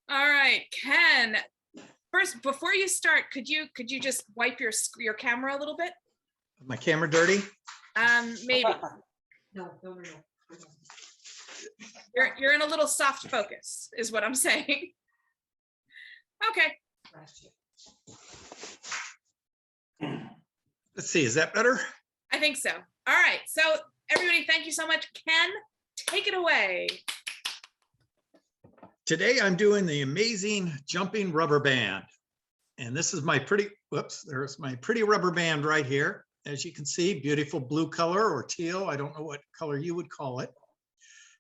All right, Ken. First, before you start, could you just wipe your camera a little bit? My camera dirty? Maybe. No. You're in a little soft focus, is what I'm saying. Okay. Let's see, is that better? I think so. All right. So everybody, thank you so much. Ken, take it away. Today I'm doing the amazing jumping rubber band. And this is my pretty, whoops, there's my pretty rubber band right here. As you can see, beautiful blue color or teal. I don't know what color you would call it.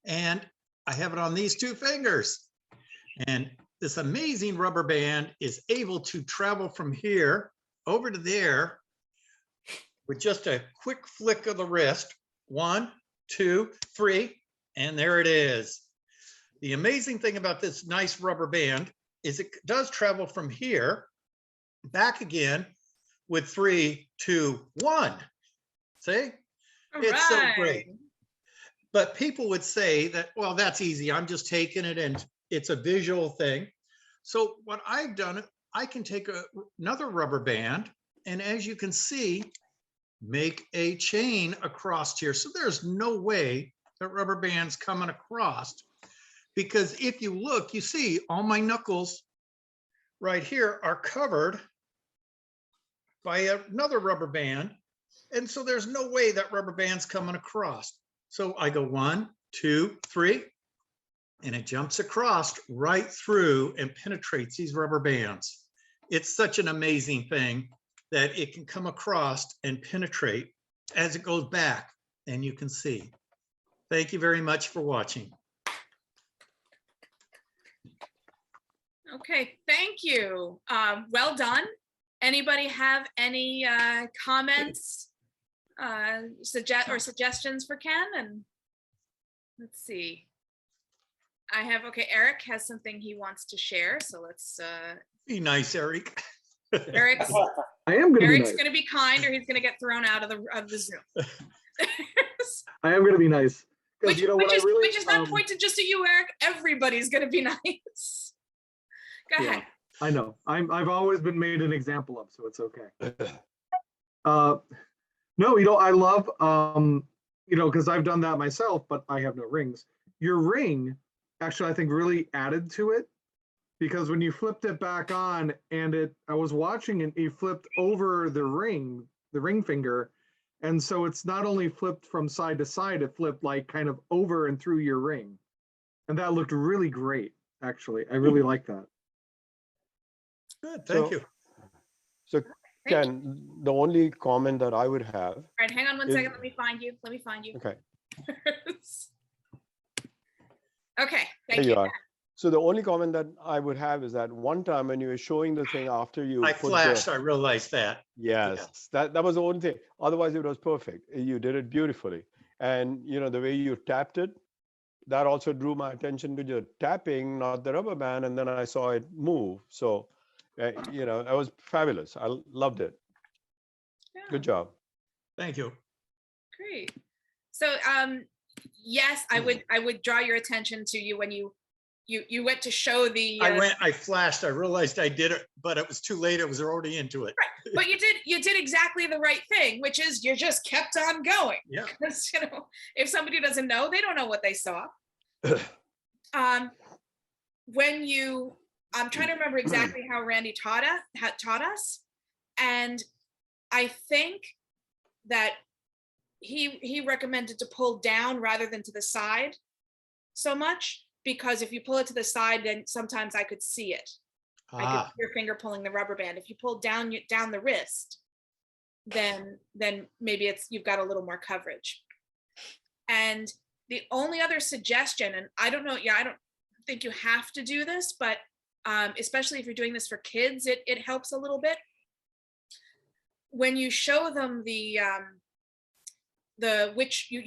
And I have it on these two fingers. And this amazing rubber band is able to travel from here over to there with just a quick flick of the wrist. 1, 2, 3, and there it is. The amazing thing about this nice rubber band is it does travel from here back again with 3, 2, 1. See? It's so great. But people would say that, well, that's easy. I'm just taking it and it's a visual thing. So what I've done, I can take another rubber band and as you can see, make a chain across here. So there's no way that rubber band's coming across because if you look, you see all my knuckles right here are covered by another rubber band. And so there's no way that rubber band's coming across. So I go 1, 2, 3, and it jumps across right through and penetrates these rubber bands. It's such an amazing thing that it can come across and penetrate as it goes back, and you can see. Thank you very much for watching. Okay, thank you. Well done. Anybody have any comments, suggestions for Ken? And let's see. I have, okay, Eric has something he wants to share, so let's Be nice, Eric. Eric's Eric's gonna be kind or he's gonna get thrown out of the Zoom. I am gonna be nice. Which, you know which what, is not pointed just at you, Eric. Everybody's gonna be nice. Go ahead. I know. I've always been made an example of, so it's okay. No, I love because I've done that myself, but I have no rings. Your ring actually I think really added to it because when you flipped it back on and I was watching and you flipped over the ring finger. And so it's not only flipped from side to side, it flipped like kind of over and through your ring. And that looked really great, actually. I really like that. Good, thank you. So Ken, the only comment that I would have. All right, hang on one second. Let me find you. Okay. Okay, thank you. So the only comment that I would have is that one time when you were showing the thing after you I flashed, I realized that. Yes, that was the only thing. Otherwise, it was perfect. You did it beautifully. And the way you tapped it, that also drew my attention to the tapping, not the rubber band. And then I saw it move. So, that was fabulous. I loved it. Yeah. Good job. Thank you. Great. So, yes, I would draw your attention to you when you went to show the. I flashed. I realized I did it, but it was too late. I was already into it. Right, but you did exactly the right thing, which is you just kept on going. Yeah. Because if somebody doesn't know, they don't know what they saw. I'm trying to remember exactly how Randy taught us, and I think that he recommended to pull down rather than to the side so much, because if you pull it to the side, then sometimes I could see it. I could see your finger pulling the rubber band. If you pull down the wrist, then maybe you've got a little more coverage. And the only other suggestion, and I don't know, I don't think you have to do this, but especially if you're doing this for kids, it helps a little bit. When you show them you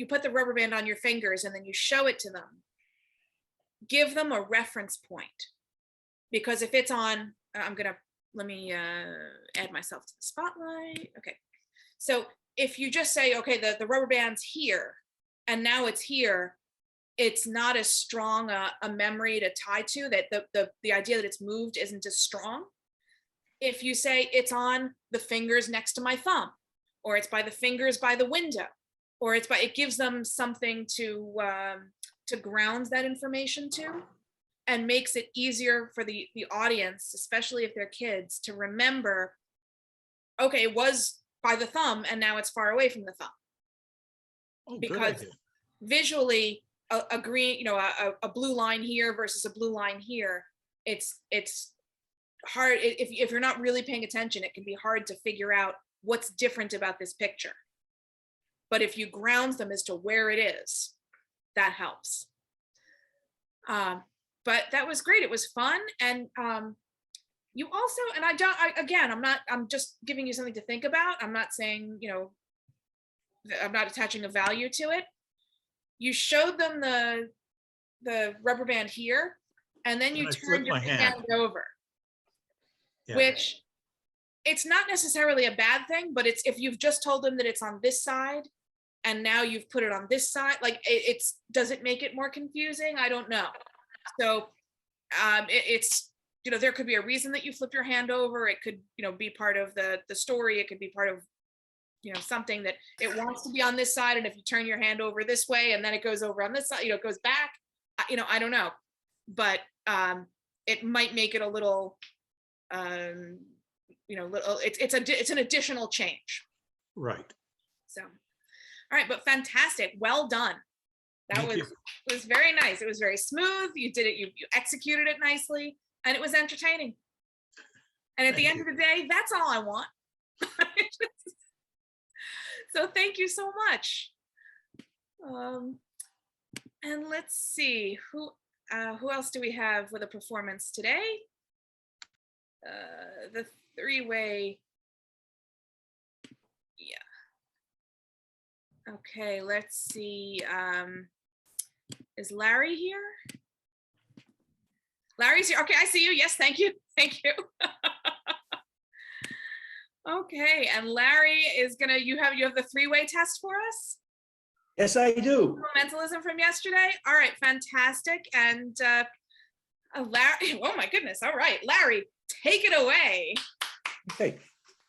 put the rubber band on your fingers and then you show it to them, give them a reference point. Because if it's on, let me add myself to the spotlight. Okay. So if you just say, okay, the rubber band's here and now it's here, it's not as strong a memory to tie to, that the idea that it's moved isn't as strong. If you say it's on the fingers next to my thumb, or it's by the fingers by the window, or it gives them something to ground that information to, and makes it easier for the audience, especially if they're kids, to remember, okay, it was by the thumb and now it's far away from the thumb. Oh, good Because idea. visually a green, a blue line here versus a blue line here, it's hard. If you're not really paying attention, it can be hard to figure out what's different about this picture. But if you ground them as to where it is, that helps. But that was great. It was fun. And you also, and I'm just giving you something to think about. I'm not saying, I'm not attaching a value to it. You showed them the rubber band here, and then you And I turned flipped your my hand. hand over, Yeah. which it's not necessarily a bad thing, but it's, if you've just told them that it's on this side and now you've put it on this side, like does it make it more confusing? I don't know. So it's, there could be a reason that you flip your hand over. It could, be part of the story. It could be part of, something that it wants to be on this side. And if you turn your hand over this way and then it goes over on this side, it goes back, I don't know, but it might make it a little, it's an additional change. Right. So, all right, but fantastic. Well done. That Thank you. was very nice. It was very smooth. You did it, you executed it nicely, and it was entertaining. And at the Thank end of the day, that's all I want. So thank you so much. And let's see, who else do we have with a performance today? The three-way. Yeah. Okay, let's see. Is Larry here? Larry's here. Okay, I see you. Yes, thank you. Thank you. Okay, and Larry is gonna, you have the three-way test for us? Yes, I do. Mentalism from yesterday. All right, fantastic. And Larry, oh my goodness. All right, Larry, take it away. Okay.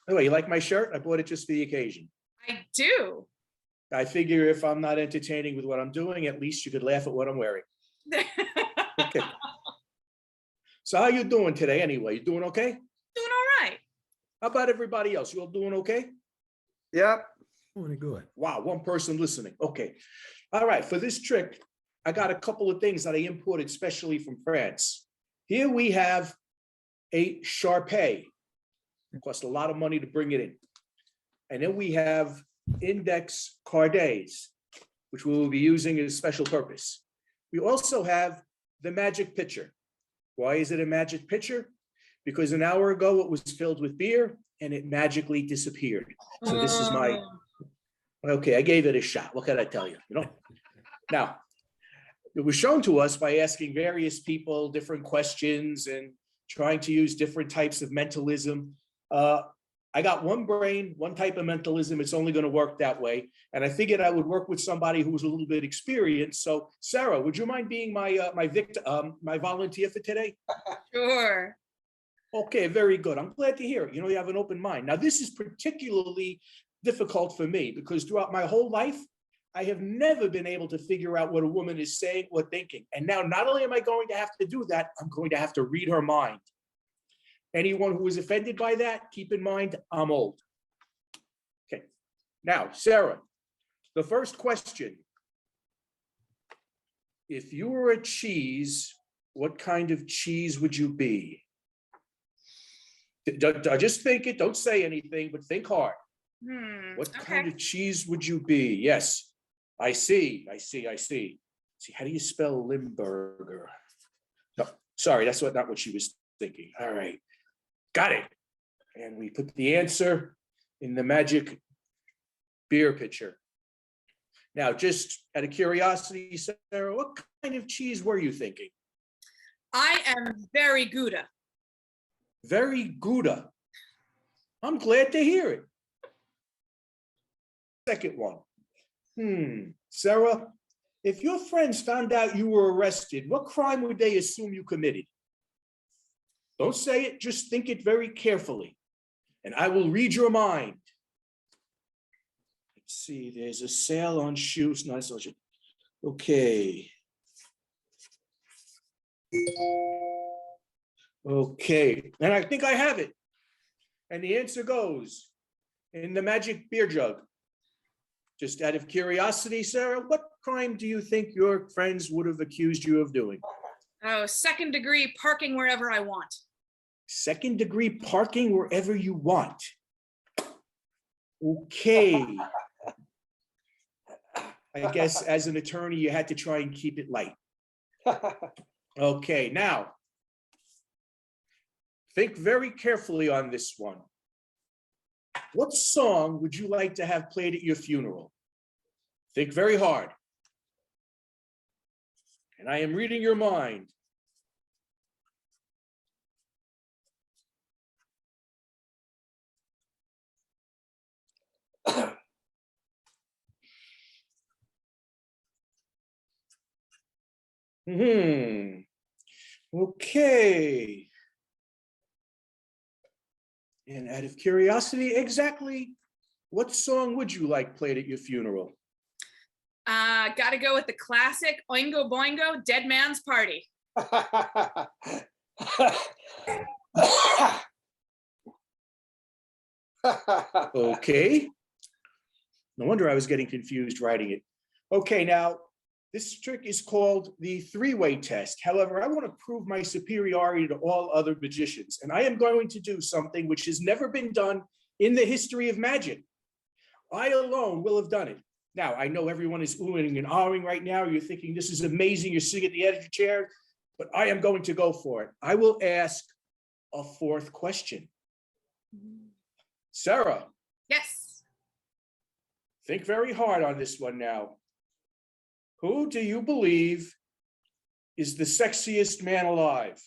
Anyway, you like my shirt? I bought it just for the occasion. I do. I figure if I'm not entertaining with what I'm doing, at least you could laugh at what I'm wearing. Okay. So how you doing today anyway? You doing okay? Doing all right. How about everybody else? You all doing okay? Yep. Doing good. Wow, one person listening. Okay. All right, for this trick, I got a couple of things that I imported specially from France. Here we have a Sharpay. It costs a lot of money to bring it in. And then we have index cardés, which we will be using as a special purpose. We also have the magic pitcher. Why is it a magic pitcher? Because an hour ago it was filled with beer and it magically disappeared. So this is my, okay, I gave it a shot. What can I tell you? Now, it was shown to us by asking various people different questions and trying to use different types of mentalism. I got one brain, one type of mentalism. It's only going to work that way. And I figured I would work with somebody who was a little bit experienced. So Sarah, would you mind being my volunteer for today? Sure. Okay, very good. I'm glad to hear it. You have an open mind. Now, this is particularly difficult for me because throughout my whole life, I have never been able to figure out what a woman is saying or thinking. And now, not only am I going to have to do that, I'm going to have to read her mind. Anyone who is offended by that, keep in mind, I'm old. Okay. Now, Sarah, the first question. If you were a cheese, what kind of cheese would you be? Just think it, don't say anything, but think hard. What kind of cheese would you be? Yes, I see. See, how do you spell Limburger? No, sorry, that's not what she was thinking. All right, got it. And we put the answer in the magic beer pitcher. Now, just out of curiosity, Sarah, what kind of cheese were you thinking? I am very Gouda. Very Gouda. I'm glad to hear it. Second one. Sarah, If your friends found out you were arrested, what crime would they assume you committed? Don't say it, just think it very carefully, and I will read your mind. Let's see, there's a sale on shoes. No, that's not it. Okay. Okay, and I think I have it. And the answer goes in the magic beer jug. Just out of curiosity, Sarah, what crime do you think your friends would have accused you of doing? Oh, second degree parking wherever I want. Second degree parking wherever you want. Okay. I guess as an attorney, you had to try and keep it light. Okay, now, think very carefully on this one. What song would you like to have played at your funeral? Think very hard. And I am reading your mind. Okay. And out of curiosity, exactly what song would you like played at your funeral? Gotta go with the classic Oingo Boingo, Dead Man's Party. Okay. No wonder I was getting confused writing it. Okay, now this trick is called the three-way test. However, I want to prove my superiority to all other magicians, and I am going to do something which has never been done in the history of magic. I alone will have done it. Now, I know everyone is oohing and ahhing right now. You're thinking this is amazing. You're sitting at the edge of your chair, but I am going to go for it. I will ask a fourth question. Sarah. Yes. Think very hard on this one now. Who do you believe is the sexiest man alive?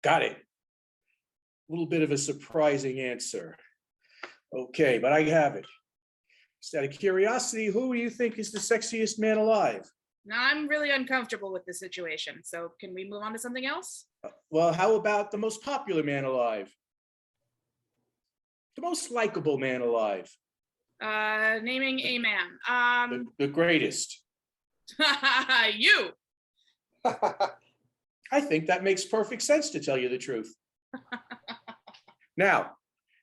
Got it. A little bit of a surprising answer. Okay, but I have it. Just out of curiosity, who do you think is the sexiest man alive? Now I'm really uncomfortable with the situation. So can we move on to something else? Well, how about the most popular man alive? The most likable man alive? Naming a man. The greatest. You. I think that makes perfect sense, to tell you the truth. Now,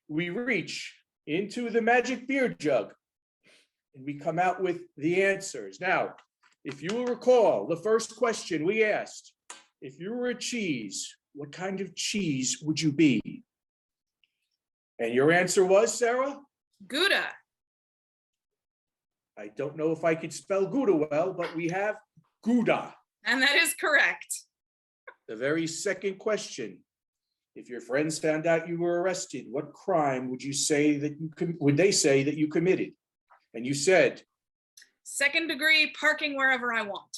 we reach into the magic beer jug and we come out with the answers. Now, if you will recall, the first question we asked, if you were a cheese, what kind of cheese would you be? And your answer was, Sarah? Gouda. I don't know if I could spell Gouda well, but we have Gouda. And that is correct. The very second question, if your friends found out you were arrested, what crime would you say that would they say that you committed? And you said, second degree parking wherever I want.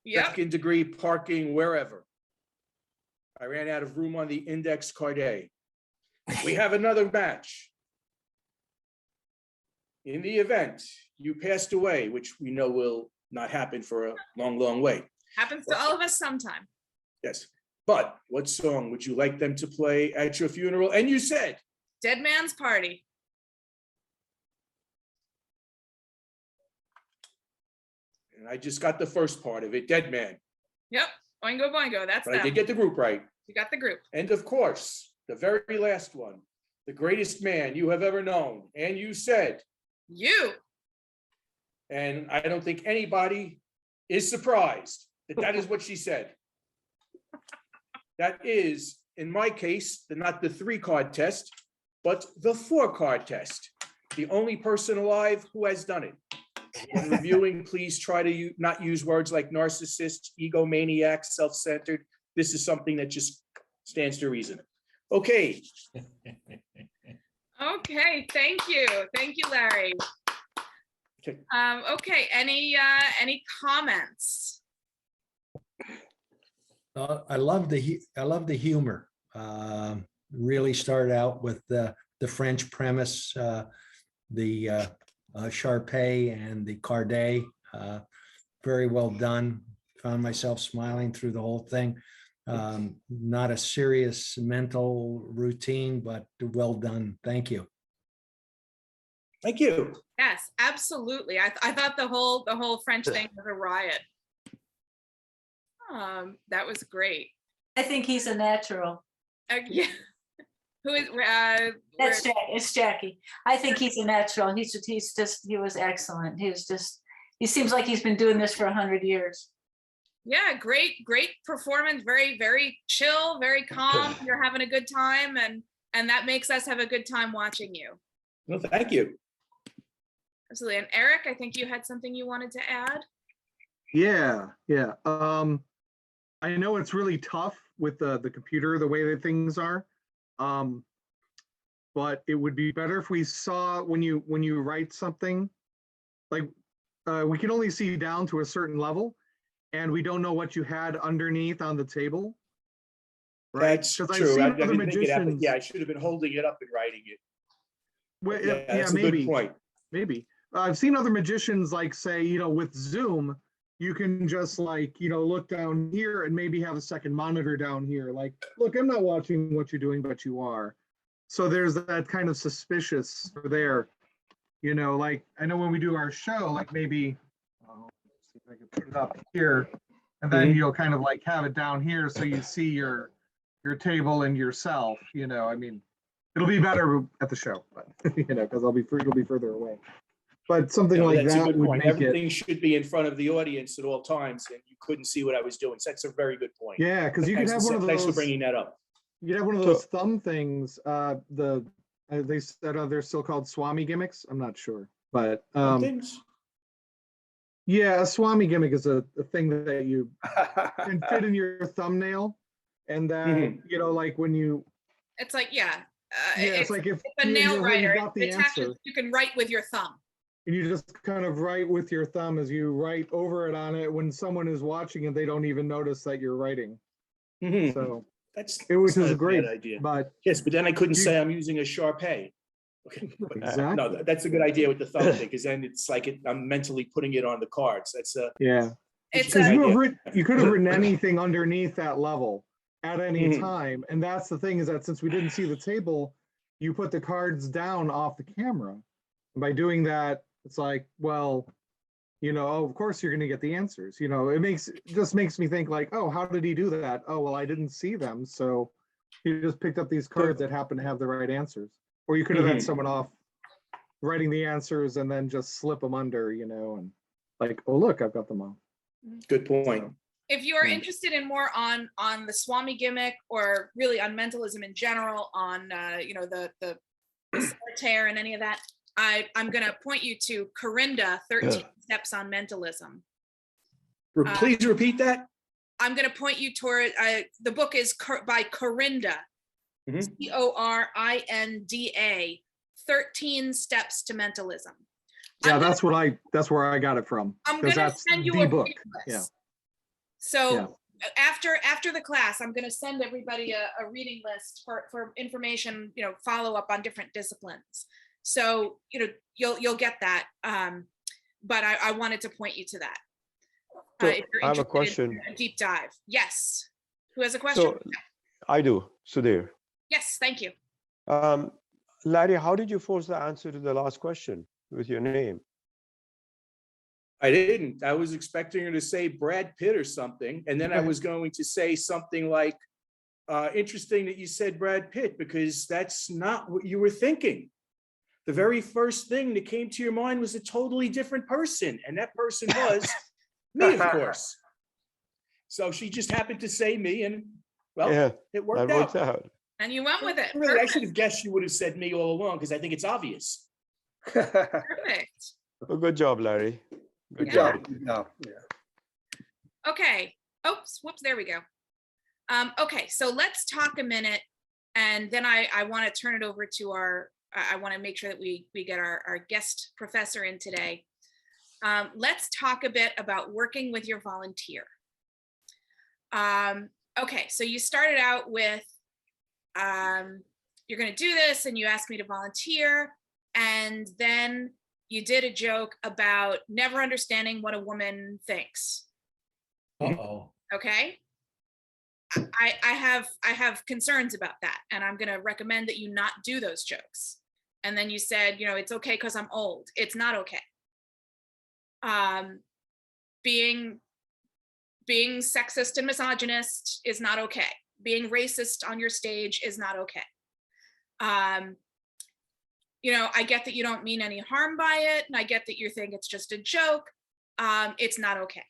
Yep. second degree parking wherever. I ran out of room on the index card A. We have another match. In the event you passed away, which we know will not happen for a long, long way. Happens to all of us sometime. Yes. But what song would you like them to play at your funeral? And you said, Dead Man's Party. and I just got the first part of it, Dead Man. Yep. Oingo Boingo. That's But I them. did get the group right. You got the group. And of course, the very last one, the greatest man you have ever known. And you said, You. and I don't think anybody is surprised that that is what she said. That is, in my case, not the 3-card test, but the 4-card test. The only person alive who has done it. When reviewing, please try to not use words like narcissist, egomaniac, self-centered. This is something that just stands to reason. Okay. Okay. Thank you. Thank you, Larry. Okay. Okay. Any comments? I love the humor. Really started out with the French premise, the Sharpay and the Cardet. Very well done. Found myself smiling through the whole thing. Not a serious mental routine, but well done. Thank you. Thank you. Yes, absolutely. I thought the whole French thing was a riot. That was great. I think he's a natural. Yeah. Who is That's Jack. It's Jackie. I think he's a natural. He was excellent. He seems like he's been doing this for 100 years. yeah, great performance. Very, very chill, very calm. You're having a good time, and that makes us have a good time watching you. Well, thank you. Absolutely. And Eric, I think you had something you wanted to add. Yeah. I know it's really tough with the computer, the way that things are. But it would be better if we saw when you write something, like we can only see down to a certain level, and we don't know what you had underneath on the table. Right? That's 'Cause I've true. seen I other didn't think of that, but magicians- yeah, I should have been holding it up and writing it. Well, Yeah, that's a good point. Maybe. I've seen other magicians like say, with Zoom, you can just like, look down here and maybe have a second monitor down here. Like, look, I'm not watching what you're doing, but you are. So there's that kind of suspicious there, like I know when we do our show, like maybe, let's see if I can put it up here, and then you'll kind of like have it down here so you see your table and yourself, I mean, it'll be better at the show, but because it'll be further away. But something Yeah, like that's a that good would point. make Everything it. should be in front of the audience at all times, and you couldn't see what I was doing. So that's a very good point. Yeah, because you could have one of Thanks for those. bringing that up. You could have one of those thumb things. They said they're still called Swami gimmicks. I'm not sure, but Things. yeah, a Swami gimmick is a thing that you can fit in your thumbnail, and then like when you. It's like, yeah. It's like if a nail writer, got the answer, you can write with your thumb. and you just kind of write with your thumb as you write over it on it. When someone is watching it, they don't even notice that you're writing. So which is a great idea. But yes, but then I couldn't say I'm using a Sharpay. Okay. Exactly. No, that's a good idea with the thumb thing, because then it's like I'm mentally putting it on the cards. That's yeah. It's a- You could have written anything underneath that level at any time. And that's the thing, is that since we didn't see the table, you put the cards down off the camera. And by doing that, it's like, well, of course you're going to get the answers. It just makes me think like, oh, how did he do that? Oh, well, I didn't see them. So he just picked up these cards that happen to have the right answers. Or you could have had someone off writing the answers and then just slip them under, and like, oh, look, I've got them all. good point. If you're interested in more on the Swami gimmick, or really on mentalism in general, on the solitaire and any of that, I'm going to point you to Corinda, 13 Steps on Mentalism. Please repeat that. I'm going to point you toward the book is by Corinda, Corinda, 13 Steps to Mentalism. Yeah, that's where I got it from. I'm going to send you a book. reading list. Yeah. So after the class, I'm going to send everybody a reading list for information, follow up on different disciplines. So, you'll get that. But I wanted to point you to that. So If you're I have a interested question. in a deep dive. Yes. Who has a question? So I do, Sudhir. Yes, thank you. Larry, how did you force the answer to the last question with your name? I didn't. I was expecting her to say Brad Pitt or something. And then I was going to say something like, interesting that you said Brad Pitt, because that's not what you were thinking. The very first thing that came to your mind was a totally different person. And that person was me, of course. So she just happened to say me, and well, it worked that works out. out. And you went with it. Really, I should have guessed you would have said me all along, because I think it's obvious. Perfect. Well, good job, Larry. Good Yeah. job. No, Okay. Oops, whoops, there we go. Okay, so let's talk a minute, and then I want to turn it over to I want to make sure that we get our guest professor in today. Let's talk a bit about working with your volunteer. Okay, so you started out with, you're going to do this and you asked me to volunteer. And then you did a joke about never understanding what a woman thinks. Uh-oh. Okay. I have concerns about that, and I'm going to recommend that you not do those jokes. And then you said, it's okay because I'm old. It's not okay. Being sexist and misogynist is not okay. Being racist on your stage is not okay. I get that you don't mean any harm by it, and I get that you think it's just a joke. It's not okay.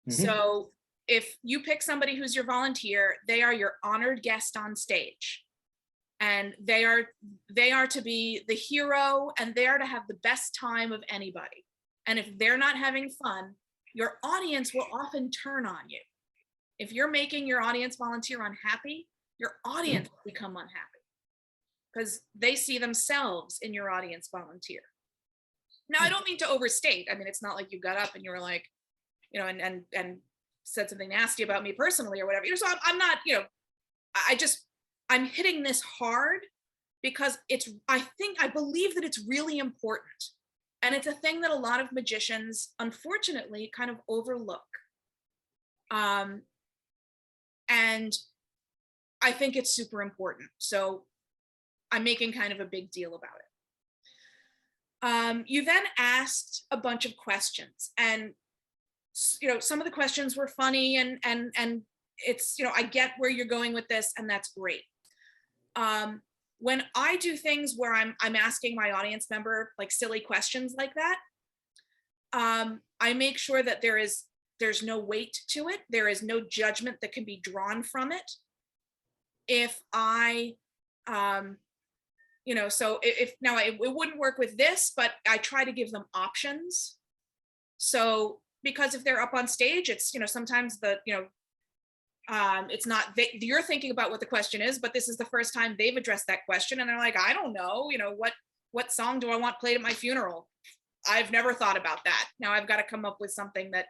Mm-hmm. So if you pick somebody who's your volunteer, they are your honored guest on stage. And they are to be the hero, and they are to have the best time of anybody. And if they're not having fun, your audience will often turn on you. If you're making your audience volunteer unhappy, your audience will become unhappy because they see themselves in your audience volunteer. Now, I don't mean to overstate. I mean, it's not like you got up and you were like, and said something nasty about me personally or whatever. So I'm not, I'm hitting this hard because I believe that it's really important. And it's a thing that a lot of magicians, unfortunately, kind of overlook. And I think it's super important. So I'm making kind of a big deal about it. You then asked a bunch of questions, and some of the questions were funny, and it's, I get where you're going with this, and that's great. When I do things where I'm asking my audience member like silly questions like that, I make sure that there's no weight to it. There is no judgment that can be drawn from it. If I, so if now it wouldn't work with this, but I try to give them options. So because if they're up on stage, it's, sometimes it's not you're thinking about what the question is, but this is the first time they've addressed that question, and they're like, I don't know, what song do I want played at my funeral? I've never thought about that. Now I've got to come up with something that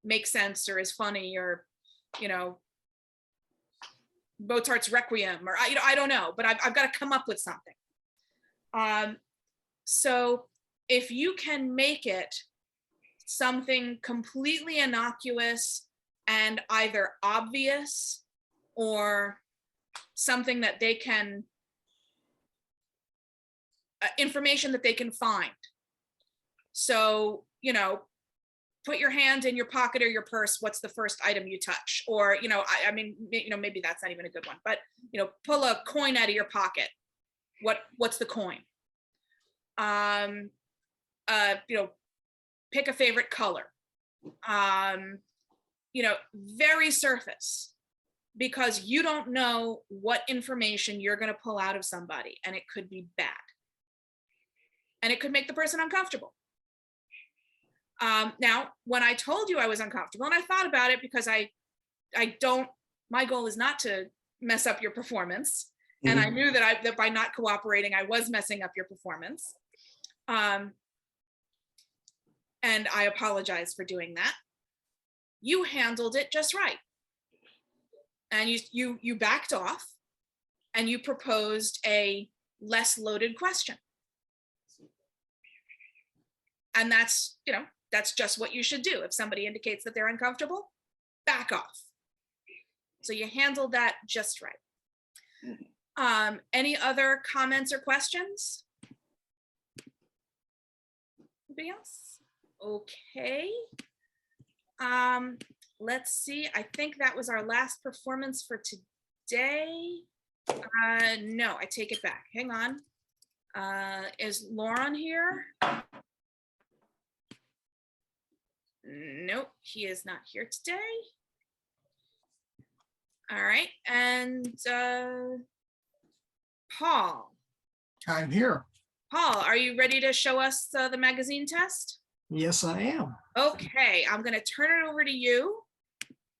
makes sense or is funny, or Mozart's Requiem, or I don't know, but I've got to come up with something. So if you can make it something completely innocuous and either obvious or something that they can, information that they can find. So, put your hand in your pocket or your purse. What's the first item you touch? Or, I mean, maybe that's not even a good one, but, pull a coin out of your pocket. What's the coin? Pick a favorite color. Very surface, because you don't know what information you're going to pull out of somebody, and it could be bad. And it could make the person uncomfortable. Now, when I told you I was uncomfortable, and I thought about it, because my goal is not to mess up your performance. Mm-hmm. And I knew that by not cooperating, I was messing up your performance. And I apologize for doing that. You handled it just right. And you backed off, and you proposed a less loaded question. And that's just what you should do. If somebody indicates that they're uncomfortable, back off. So you handled that just right. Any other comments or questions? Anybody else? Okay. Let's see. I think that was our last performance for today. No, I take it back. Hang on. Is Lauren here? Nope, he is not here today. All right, and Paul. I'm here. Paul, are you ready to show us the magazine test? Yes, I am. Okay, I'm going to turn it over to you.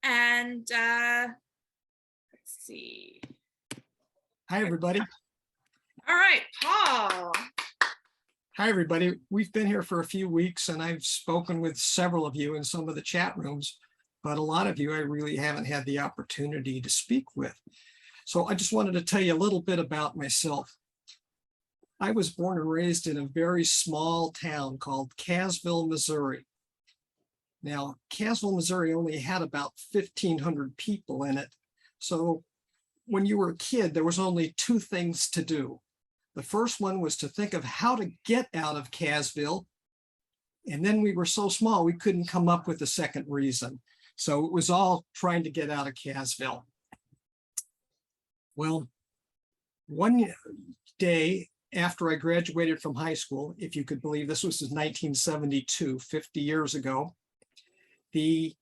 And let's see. Hi, everybody. All right, Paul. Hi, everybody. We've been here for a few weeks, and I've spoken with several of you in some of the chat rooms. but a lot of you I really haven't had the opportunity to speak with. So I just wanted to tell you a little bit about myself. I was born and raised in a very small town called Cassville, Missouri. Now, Cassville, Missouri only had about 1,500 people in it. So when you were a kid, there was only two things to do. The first one was to think of how to get out of Cassville. And then we were so small, we couldn't come up with a second reason. So it was all trying to get out of Cassville. Well, one day after I graduated from high school, if you could believe this was in 1972, 50 years ago, the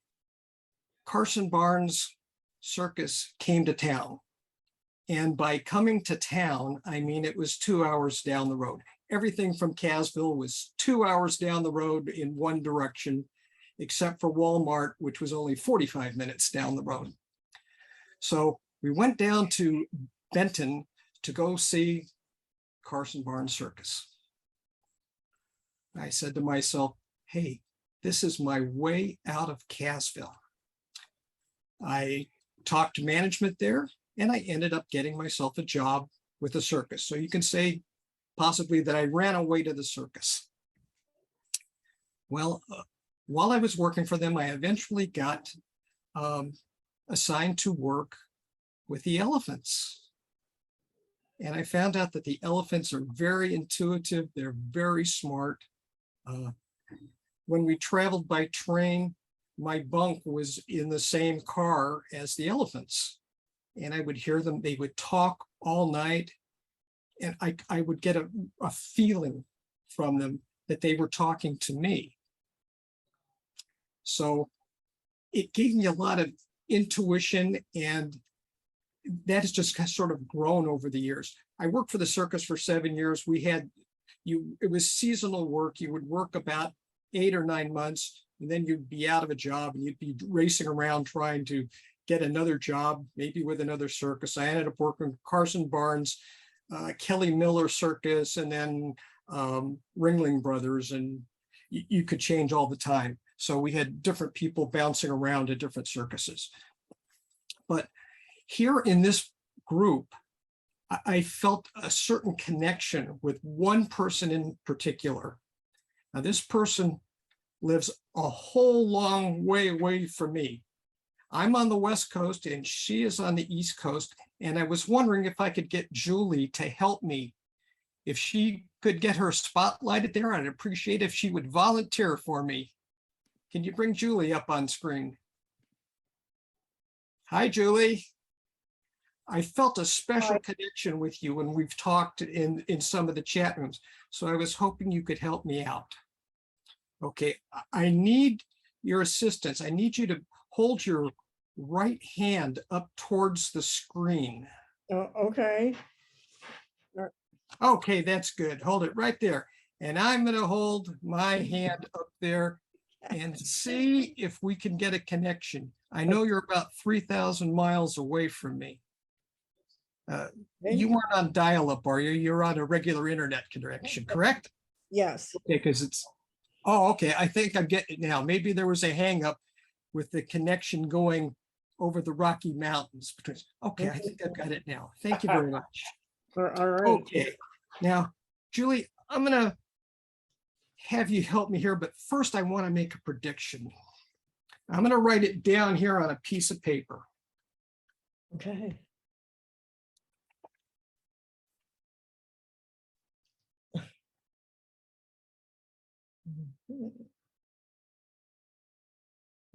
Carson Barnes Circus came to town. And by coming to town, I mean, it was 2 hours down the road. Everything from Cassville was 2 hours down the road in one direction, except for Walmart, which was only 45 minutes down the road. So we went down to Benton to go see Carson Barnes Circus. I said to myself, hey, this is my way out of Cassville. I talked to management there, and I ended up getting myself a job with the circus. So you can say possibly that I ran away to the circus. Well, while I was working for them, I eventually got assigned to work with the elephants. And I found out that the elephants are very intuitive. They're very smart. When we traveled by train, my bunk was in the same car as the elephants. And I would hear them, they would talk all night. And I would get a feeling from them that they were talking to me. So it gave me a lot of intuition, and that has just sort of grown over the years. I worked for the circus for 7 years. It was seasonal work. You would work about 8 or 9 months, and then you'd be out of a job and you'd be racing around trying to get another job, maybe with another circus. I ended up working with Carson Barnes, Kelly Miller Circus, and then Ringling Brothers, and you could change all the time. So we had different people bouncing around at different circuses. But here in this group, I felt a certain connection with one person in particular. Now, this person lives a whole long way away from me. I'm on the West Coast and she is on the East Coast. And I was wondering if I could get Julie to help me. If she could get her spotlighted there, I'd appreciate if she would volunteer for me. Can you bring Julie up on screen? Hi, Julie. I felt a special connection with you when we've talked in some of the chat rooms. So I was hoping you could help me out. Okay, I need your assistance. I need you to hold your right hand up towards the screen. Okay. Okay, that's good. Hold it right there. And I'm going to hold my hand up there and see if we can get a connection. I know you're about 3,000 miles away from me. You weren't on dial-up, are you? You're on a regular internet connection, correct? Yes. Okay, because okay. I think I'm getting it now. Maybe there was a hang-up with the connection going over the Rocky Mountains. Okay, I think I've got it now. Thank you very much. All right. Okay, now, Julie, I'm gonna have you help me here, but first I want to make a prediction. I'm gonna write it down here on a piece of paper. Okay.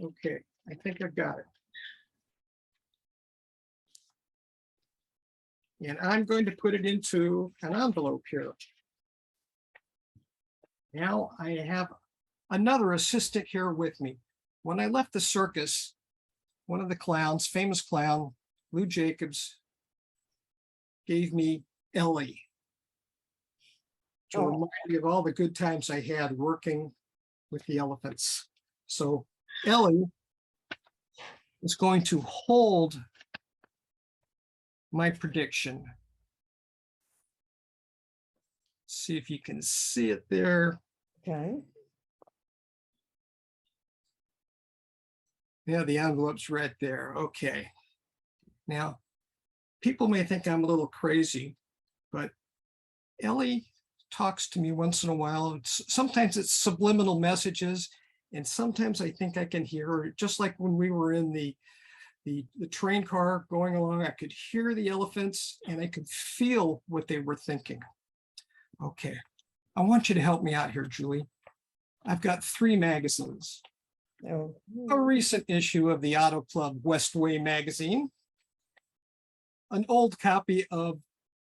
Okay, I think I've got it. And I'm going to put it into an envelope here. Now I have another assistant here with me. When I left the circus, one of the clowns, famous clown, Lou Jacobs, gave me Ellie to remind me of all the good times I had working with the elephants. So Ellie is going to hold my prediction. See if you can see it there. Okay. Yeah, the envelope's right there. Okay. Now, people may think I'm a little crazy, but Ellie talks to me once in a while. Sometimes it's subliminal messages, and sometimes I think I can hear her, just like when we were in the train car going along, I could hear the elephants and I could feel what they were thinking. Okay, I want you to help me out here, Julie. I've got 3 magazines. Oh, A recent issue of the Auto Club Westway magazine, an old copy of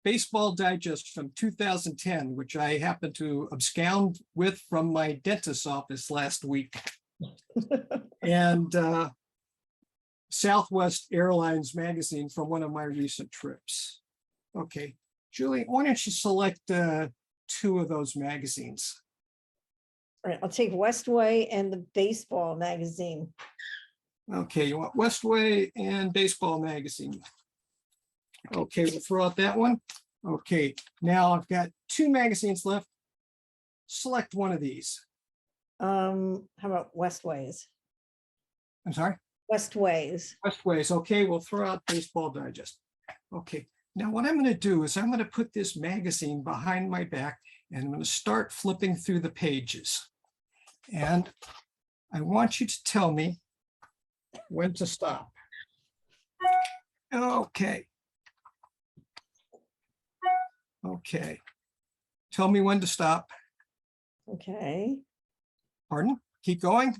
Baseball Digest from 2010, which I happened to abscond with from my dentist's office last week, and Southwest Airlines magazine from one of my recent trips. Okay, Julie, why don't you select 2 of those magazines? all right, I'll take Westway and the baseball magazine. Okay, you want Westway and Baseball magazine. Okay, we'll throw out that one. Okay, now I've got 2 magazines left. Select one of these. How about Westways? I'm sorry, Westways. Westways. Okay, we'll throw out Baseball Digest. Okay, now what I'm going to do is I'm going to put this magazine behind my back and I'm going to start flipping through the pages. And I want you to tell me when to stop. Okay. Okay. Tell me when to stop. Okay, Pardon? Keep going.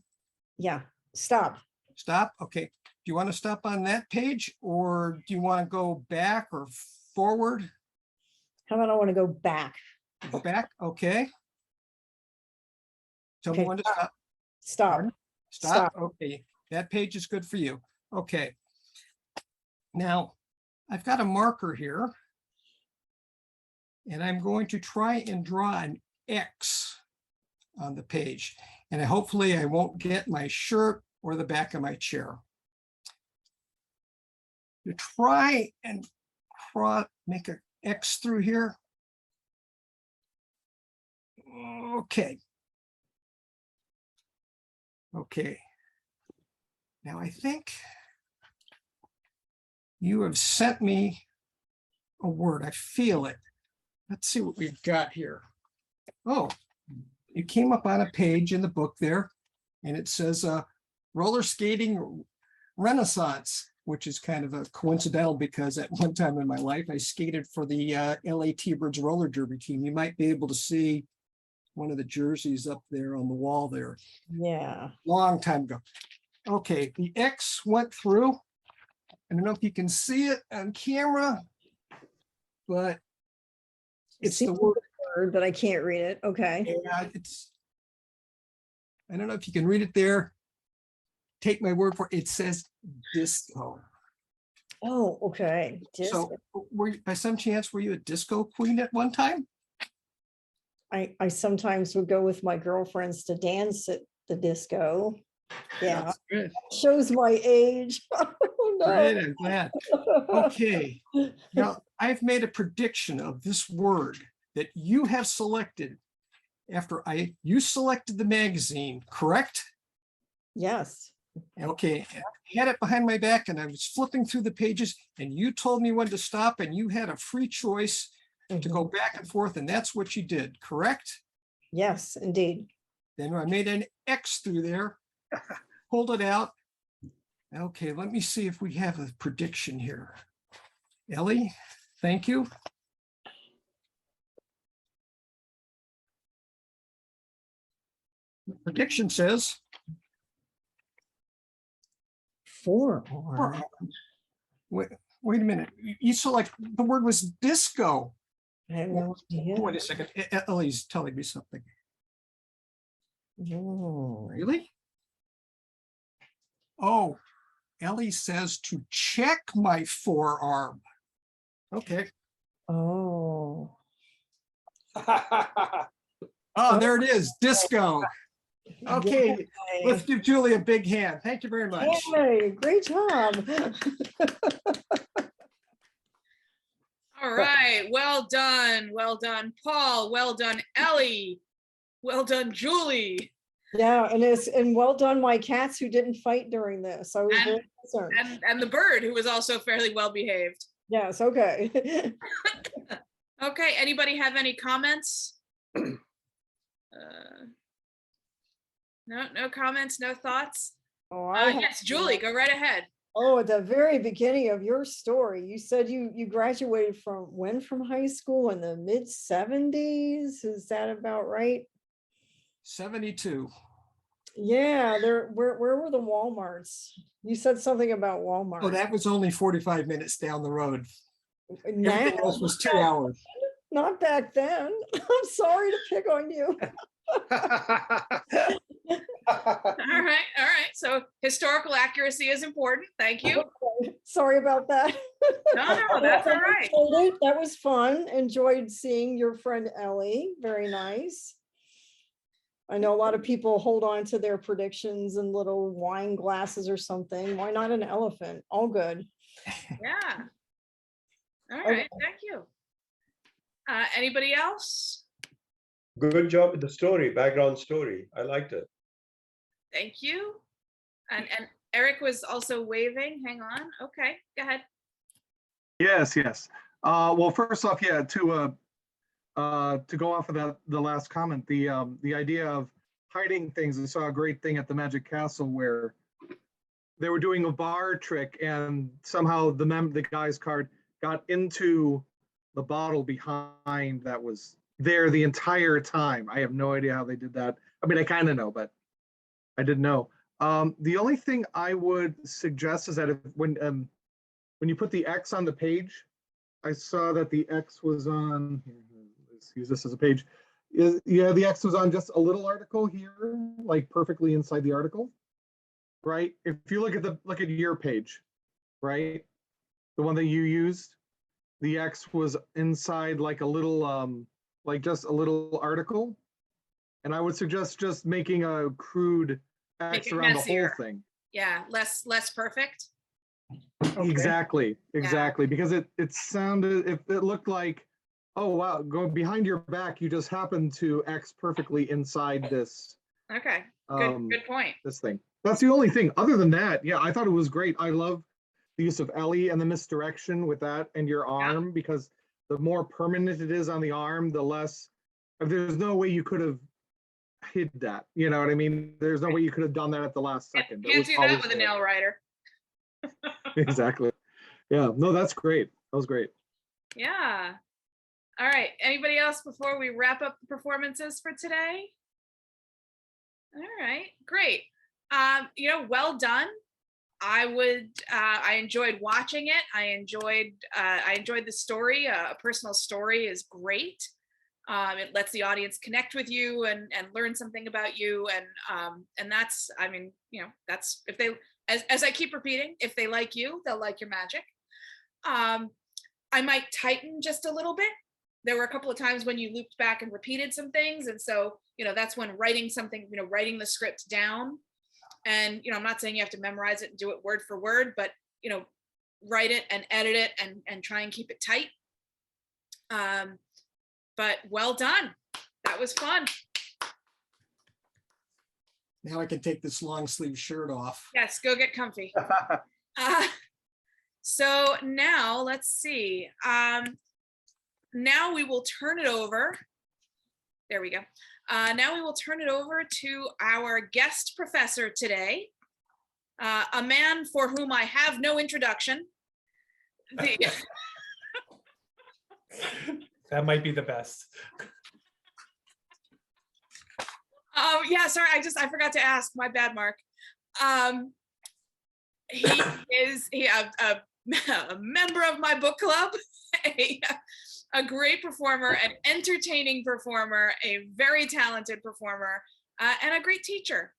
yeah, stop. Stop. Okay. Do you want to stop on that page or do you want to go back or forward? How about I want to go back? Go back. Okay. Tell me Okay, when to stop. Stop. Pardon? Stop. Okay. That page is good for you. Okay. Now, I've got a marker here. And I'm going to try and draw an X on the page. And hopefully I won't get my shirt or the back of my chair. To try and make an X through here. Okay. Okay. Now I think you have sent me a word. I feel it. Let's see what we've got here. Oh, it came up on a page in the book there, and it says roller skating renaissance, which is kind of a coincidental because at one time in my life, I skated for the LA T-Birds roller derby team. You might be able to see one of the jerseys up there on the wall there. Yeah. Long time ago. Okay, the X went through. I don't know if you can see it on camera, but it's the word, but I can't read it. Okay. yeah, I don't know if you can read it there. Take my word for it. It says disco. Oh, okay. So by some chance, were you a disco queen at one time? I sometimes would go with my girlfriends to dance at the disco. Yeah. That's good. Shows my age. Oh, no. Great, I'm glad. Okay. Now, I've made a prediction of this word that you have selected after you selected the magazine, correct? Yes. Okay, I had it behind my back and I was flipping through the pages and you told me when to stop and you had a free choice to go back and forth and that's what you did, correct? Yes, indeed. Then I made an X through there, pulled it out. Okay, let me see if we have a prediction here. Ellie, thank you. The prediction says Forearm. Wait a minute. You select the word was disco. I have no idea. Wait a second. Ellie's telling me something. Oh. Really? Oh, Ellie says to check my forearm. Okay. Oh. Oh, there it is. Disco. Okay. Yay. Let's give Julie a big hand. Thank you very much. Yay, great job. All right, well done, Paul, well done, Ellie, well done, Julie. Yeah, and well done, my cats who didn't fight during this. I was very concerned. And the bird, who was also fairly well behaved. Yes, okay. Okay, anybody have any comments? No comments, no thoughts? Oh, I have- Yes, Julie, go right ahead. Oh, at the very beginning of your story, you said you graduated from when from high school in the mid 70s? Is that about right? 72. Yeah, where were the Walmarts? You said something about Walmart. Oh, that was only 45 minutes down the road. Now, Everything else was 2 hours. not back then. I'm sorry to pick on you. All right. So historical accuracy is important. Thank you. Sorry about that. No, that's all right. That was fun. Enjoyed seeing your friend Ellie. Very nice. I know a lot of people hold on to their predictions in little wine glasses or something. Why not an elephant? All good. Yeah. All right, thank you. Anybody else? Good job with the story, background story. I liked it. Thank you. And Eric was also waving. Hang on. Okay, go ahead. Yes, yes. Well, first off, yeah, to go off of that, the last comment, the idea of hiding things. I saw a great thing at the Magic Castle where they were doing a bar trick and somehow the guy's card got into the bottle behind that was there the entire time. I have no idea how they did that. I mean, I kind of know, but I didn't know. The only thing I would suggest is that when you put the X on the page, I saw that the X was on, let's use this as a page. Yeah, the X was on just a little article here, like perfectly inside the article, right? If you look at your page, right? The one that you used, the X was inside like a little, like just a little article. And I would suggest just making a crude X Make it around the whole messier. thing. Yeah, less perfect. Exactly, because it sounded, it looked like, oh wow, go behind your back, you just happened to X perfectly inside this Okay, good point. this thing. That's the only thing. Other than that, yeah, I thought it was great. I love the use of Ellie and the misdirection with that and your arm, because the more permanent it is on the arm, the less, there's no way you could have hid that. You know what I mean? There's no way you could have done that at the last second. It Can't was do that always with a there. nail writer. Exactly. Yeah, no, that's great. That was great. Yeah. All right. Anybody else before we wrap up the performances for today? All right, great. Well done. I enjoyed watching it. I enjoyed the story. A personal story is great. It lets the audience connect with you and learn something about you. And that's, I mean, that's, if they, as I keep repeating, if they like you, they'll like your magic. I might tighten just a little bit. There were a couple of times when you looped back and repeated some things. And so, that's when writing something, writing the script down. And, I'm not saying you have to memorize it and do it word for word, but, write it and edit it and try and keep it tight. But well done. That was fun. Now I can take this long sleeve shirt off. Yes, go get comfy. So now let's see. Now we will turn it over. There we go. Now we will turn it over to our guest professor today, a man for whom I have no introduction. That might be the best. Yeah, sorry, I forgot to ask. My bad, Mark. He is a member of my book club, a great performer, an entertaining performer, a very talented performer, and a great teacher.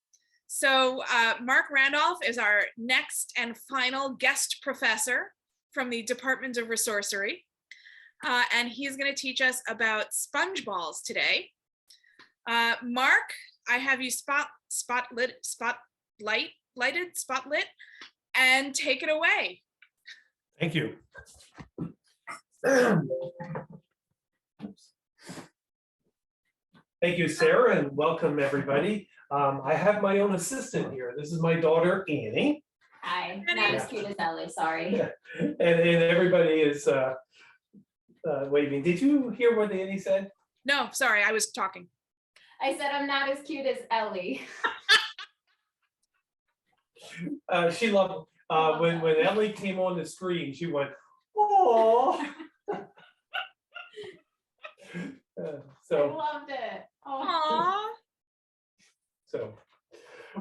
So Mark Randolph is our next and final guest professor from the Department of Resourcery. And he's going to teach us about sponge balls today. Mark, I have you spotlit, and take it away. Thank you. Thank you, Sarah, and welcome everybody. I have my own assistant here. This is my daughter, Annie. Hi, not as cute as Ellie, sorry. And everybody is waving. Did you hear what Annie said? No, sorry, I was talking. I said I'm not as cute as Ellie. She loved when Ellie came on the screen, she went, oh. I So, loved it. Oh. Aww. so,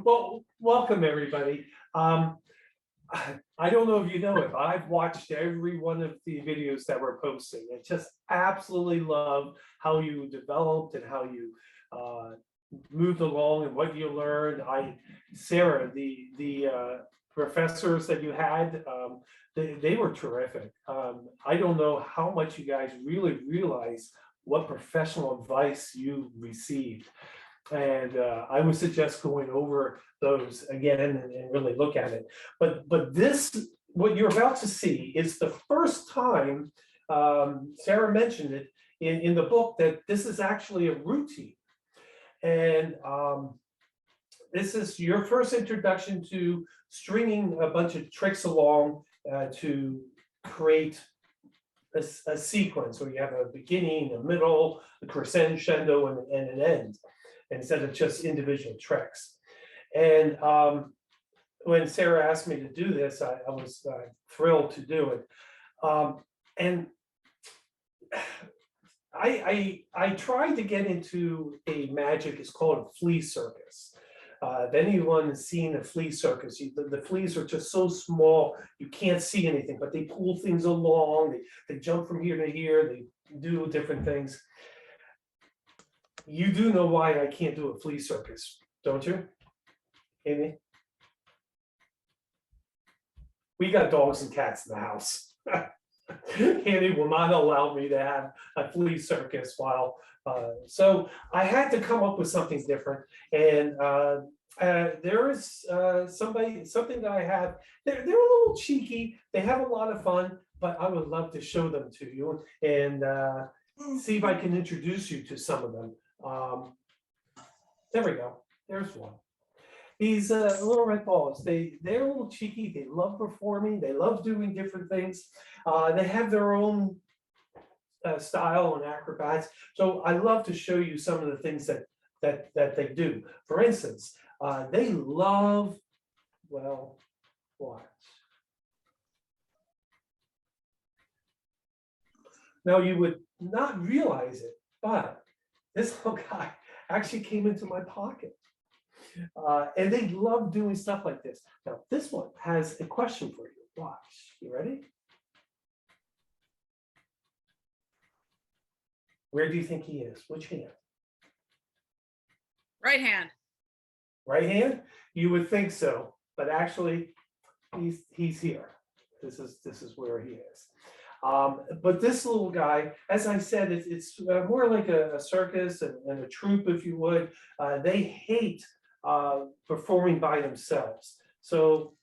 well, welcome everybody. I don't know if you know it, but I've watched every one of the videos that we're posting. I just absolutely love how you developed and how you moved along and what you learned. Sarah, the professors that you had, they were terrific. I don't know how much you guys really realize what professional advice you received. And I would suggest going over those again and really look at it. But this, what you're about to see, is the first time, Sarah mentioned it in the book, that this is actually a routine. And this is your first introduction to stringing a bunch of tricks along to create a sequence where you have a beginning, a middle, a crescendo, and an end, instead of just individual tricks. And when Sarah asked me to do this, I was thrilled to do it. And I tried to get into a magic, it's called a flea circus. If anyone has seen a flea circus, the fleas are just so small, you can't see anything, but they pull things along, they jump from here to here, they do different things. You do know why I can't do a flea circus, don't you, Amy? We got dogs and cats in the house. Andy will not allow me to have a flea circus while, so I had to come up with something different. And there is something that I have. They're a little cheeky. They have a lot of fun, but I would love to show them to you and see if I can introduce you to some of them. There we go. There's one. These little red balls, they're a little cheeky. They love performing. They love doing different things. They have their own style and acrobats. So I love to show you some of the things that they do. For instance, they love, well, watch. Now you would not realize it, but this little guy actually came into my pocket. And they love doing stuff like this. Now, this one has a question for you. Watch. You ready? Where do you think he is? Which hand? Right hand. Right hand? You would think so, but actually, he's here. This is where he is. But this little guy, as I said, it's more like a circus and a troupe, if you would. They hate performing by themselves. So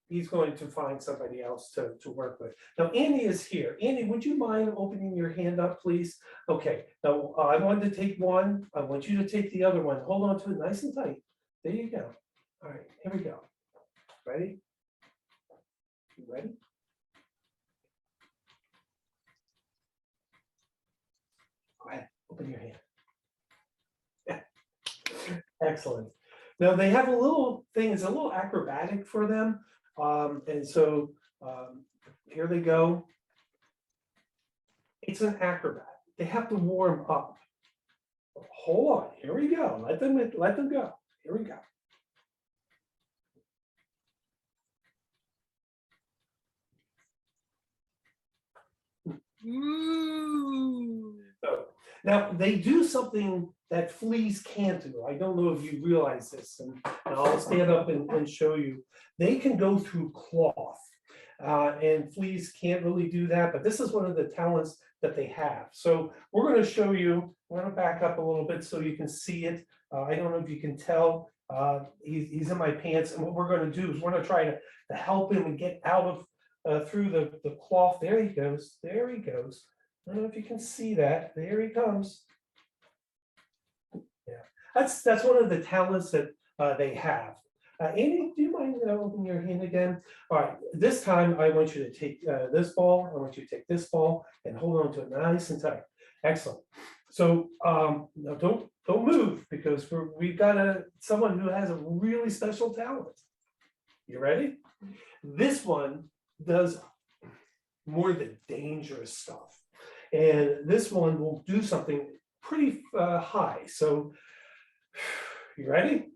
he's going to find somebody else to work with. Now, Andy is here. Andy, would you mind opening your hand up, please? Okay, now I wanted to take one. I want you to take the other one. Hold on to it nice and tight. There you go. All right, here we go. Ready? You ready? Go ahead, open your hand. Yeah. Excellent. Now they have a little thing, it's a little acrobatic for them. And so here they go. It's an acrobat. They have to warm up. Hold on, here we go. Let them go. Here we go. Ooh. So, now they do something that fleas can't do. I don't know if you realize this, and I'll stand up and show you. They can go through cloth, and fleas can't really do that, but this is one of the talents that they have. So we're going to show you. I'm going to back up a little bit so you can see it. I don't know if you can tell. He's in my pants, and what we're going to do is we're going to try to help him and get out of through the cloth. There he goes. There he goes. I don't know if you can see that. There he comes. Yeah, that's one of the talents that they have. Amy, do you mind opening your hand again? All right, this time I want you to take this ball. I want you to take this ball and hold on to it nice and tight. Excellent. So now don't move, because we've got someone who has a really special talent. You ready? This one does more than dangerous stuff. And this one will do something pretty high. So you ready?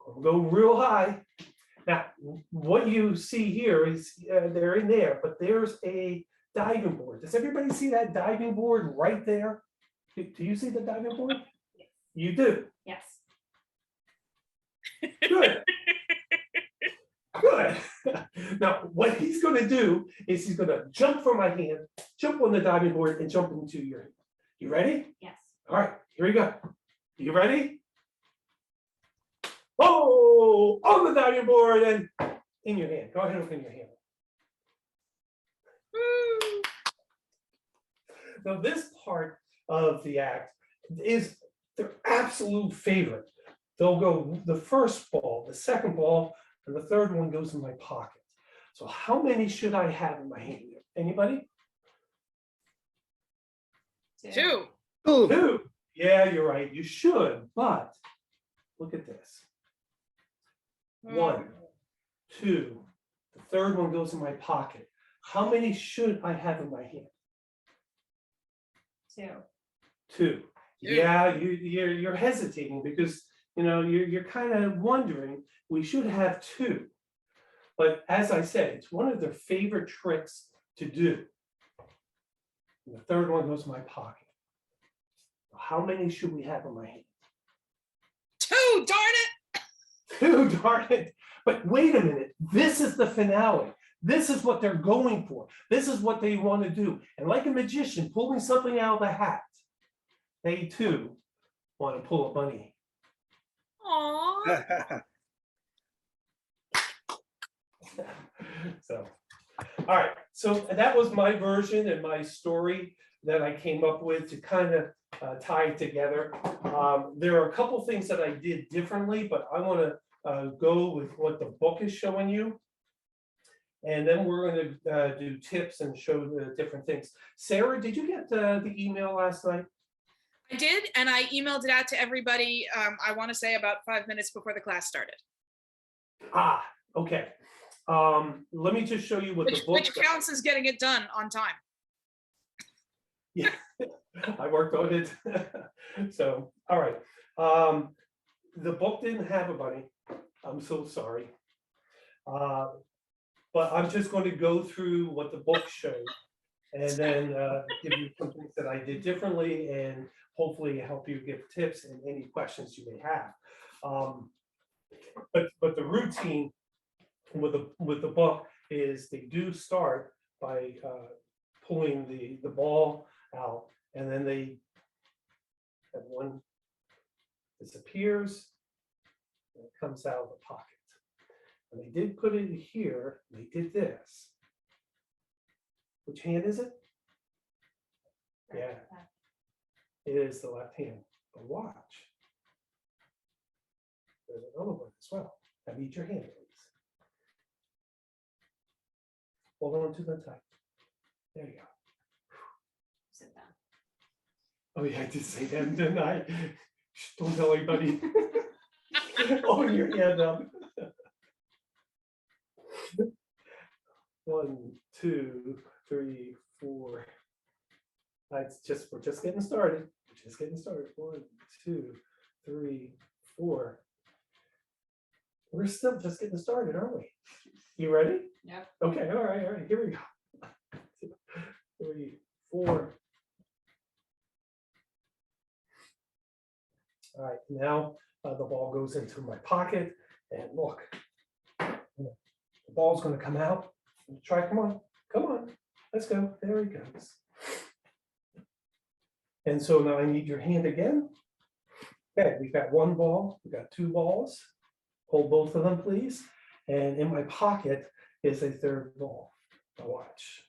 We'll go real high. Now, what you see here is they're in there, but there's a diving board. Does everybody see that diving board right there? Do you see the diving board? Yes. You do. Yes. Good. Good. Now, what he's going to do is he's going to jump from my hand, jump on the diving board, and jump into your hand. You ready? Yes. All right, here we go. You ready? Oh, on the diving board and in your hand. Go ahead and open your hand. Now, this part of the act is their absolute favorite. They'll go the first ball, the second ball, and the third one goes in my pocket. So how many should I have in my hand? Anybody? Two. Two. Yeah, you're right. You should, but look at this. One, two. The third one goes in my pocket. How many should I have in my hand? Two. Two. Yeah, you're hesitating because you're kind of wondering. We should have two, but as I said, it's one of their favorite tricks to do. And the third one goes in my pocket. How many should we have in my hand? Two, darn it. Two, darn it. But wait a minute. This is the finale. This is what they're going for. This is what they want to do. And like a magician pulling something out of the hat, they too want to pull a bunny. Aww. So, all right. So that was my version and my story that I came up with to kind of tie it together. There are a couple things that I did differently, but I want to go with what the book is showing you. And then we're going to do tips and show the different things. Sarah, did you get the email last night? I did, and I emailed it out to everybody, I want to say about 5 minutes before the class started. Ah, okay. Let me just show you what the book. Which counts as getting it done on time. Yeah, I worked on it. So, all right. The book didn't have a bunny. I'm so sorry. But I'm just going to go through what the book showed and then give you some things that I did differently and hopefully help you give tips and any questions you may have. But the routine with the book is they do start by pulling the ball out, and then they have one disappears and it comes out of the pocket. And they did put it here. They did this. Which hand is it? Yeah, it is the left hand. But watch. There's another one as well. Now meet your hand, please. Hold on to the tight. There you go. Sit down. Oh yeah, I did say that, didn't I? Shh, don't tell anybody. Hold your hand up. 1, 2, 3, 4. We're just getting started. We're just getting started. 1, 2, 3, 4. We're still just getting started, aren't we? You ready? Yep. Okay, all right, here we go. 2, 3, 4. All right, now the ball goes into my pocket, and look, the ball's going to come out. Try, come on, let's go. There he goes. And so now I need your hand again. Okay, we've got one ball, we've got two balls. Hold both of them, please. And in my pocket is a third ball. Now watch.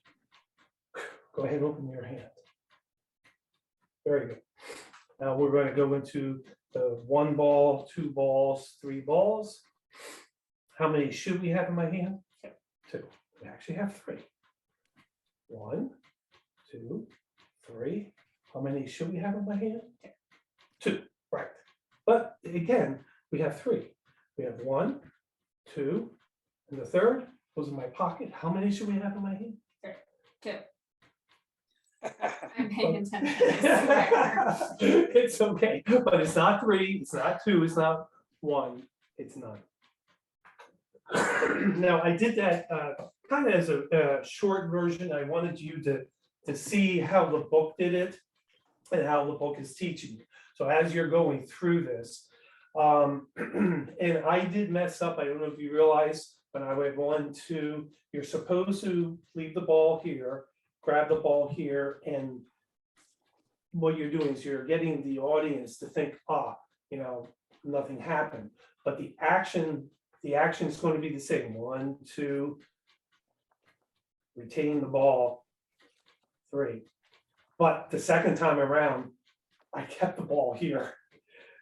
Go ahead, open your hand. Very good. Now we're going to go into the 1 ball, 2 balls, 3 balls. How many should we have in my hand? 2. We actually have 3. 1, 2, 3. How many should we have in my hand? 2, right. But again, we have 3. We have 1, 2, and the third was in my pocket. How many should we have in my hand? 2. I'm paying attention. I swear. It's okay, but it's not 3, it's not 2, it's not 1, it's 9. Now, I did that kind of as a short version. I wanted you to see how the book did it and how the book is teaching you. So as you're going through this, and I did mess up. I don't know if you realize when I went 1, 2, you're supposed to leave the ball here, grab the ball here, and what you're doing is you're getting the audience to think, you know, nothing happened. But the action is going to be the same. 1, 2, retain the ball, 3. But the second time around, I kept the ball here.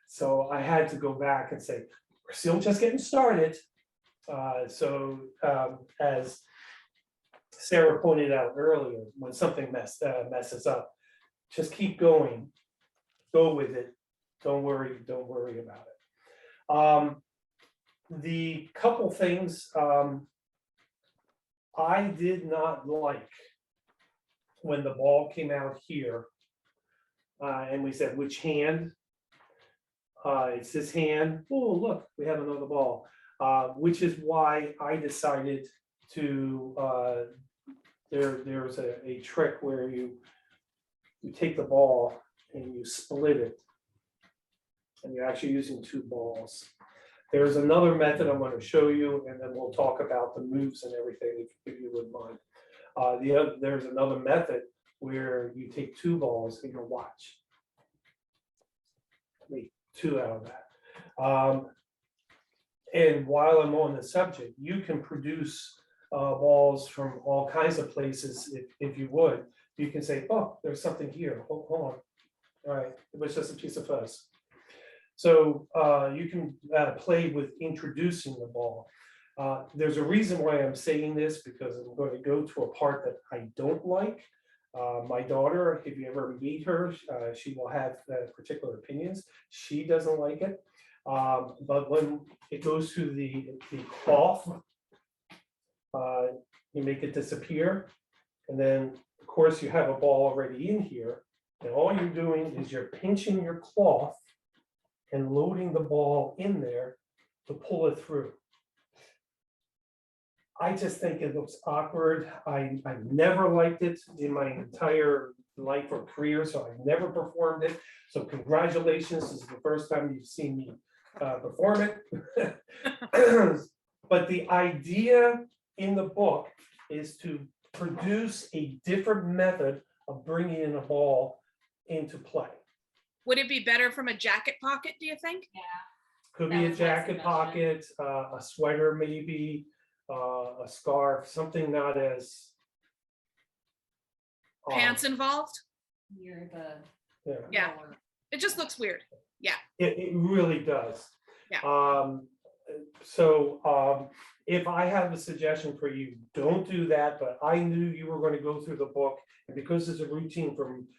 So I had to go back and say, we're still just getting started. As Sarah pointed out earlier, when something messes up, just keep going, go with it. Don't worry about it. The couple things I did not like when the ball came out here, and we said, which hand? It's this hand. Oh, look, we have another ball, which is why I decided to, there's a trick where you take the ball and you split it, and you're actually using 2 balls. There's another method I'm going to show you, and then we'll talk about the moves and everything, if you wouldn't mind. There's another method where you take 2 balls and you watch. Make 2 out of that. And while I'm on the subject, you can produce balls from all kinds of places if you would. You can say, oh, there's something here. Hold on. All right, it was just a piece of fuzz. So you can play with introducing the ball. There's a reason why I'm saying this, because I'm going to go to a part that I don't like. My daughter, if you ever meet her, she will have particular opinions. She doesn't like it. But when it goes through the cloth, you make it disappear. And then, of course, you have a ball already in here. And all you're doing is you're pinching your cloth and loading the ball in there to pull it through. I just think it looks awkward. I never liked it in my entire life or career, so I never performed it. So congratulations, this is the first time you've seen me perform it. But the idea in the book is to produce a different method of bringing in a ball into play. Would it be better from a jacket pocket, do you think? Yeah. Could That be a was my jacket suggestion. pocket, a sweater maybe, a scarf, something not as Pants involved? Near the. Yeah, Yeah. lower. It just looks weird. it really does. Yeah. If I have a suggestion for you, don't do that, but I knew you were going to go through the book, and because it's a routine from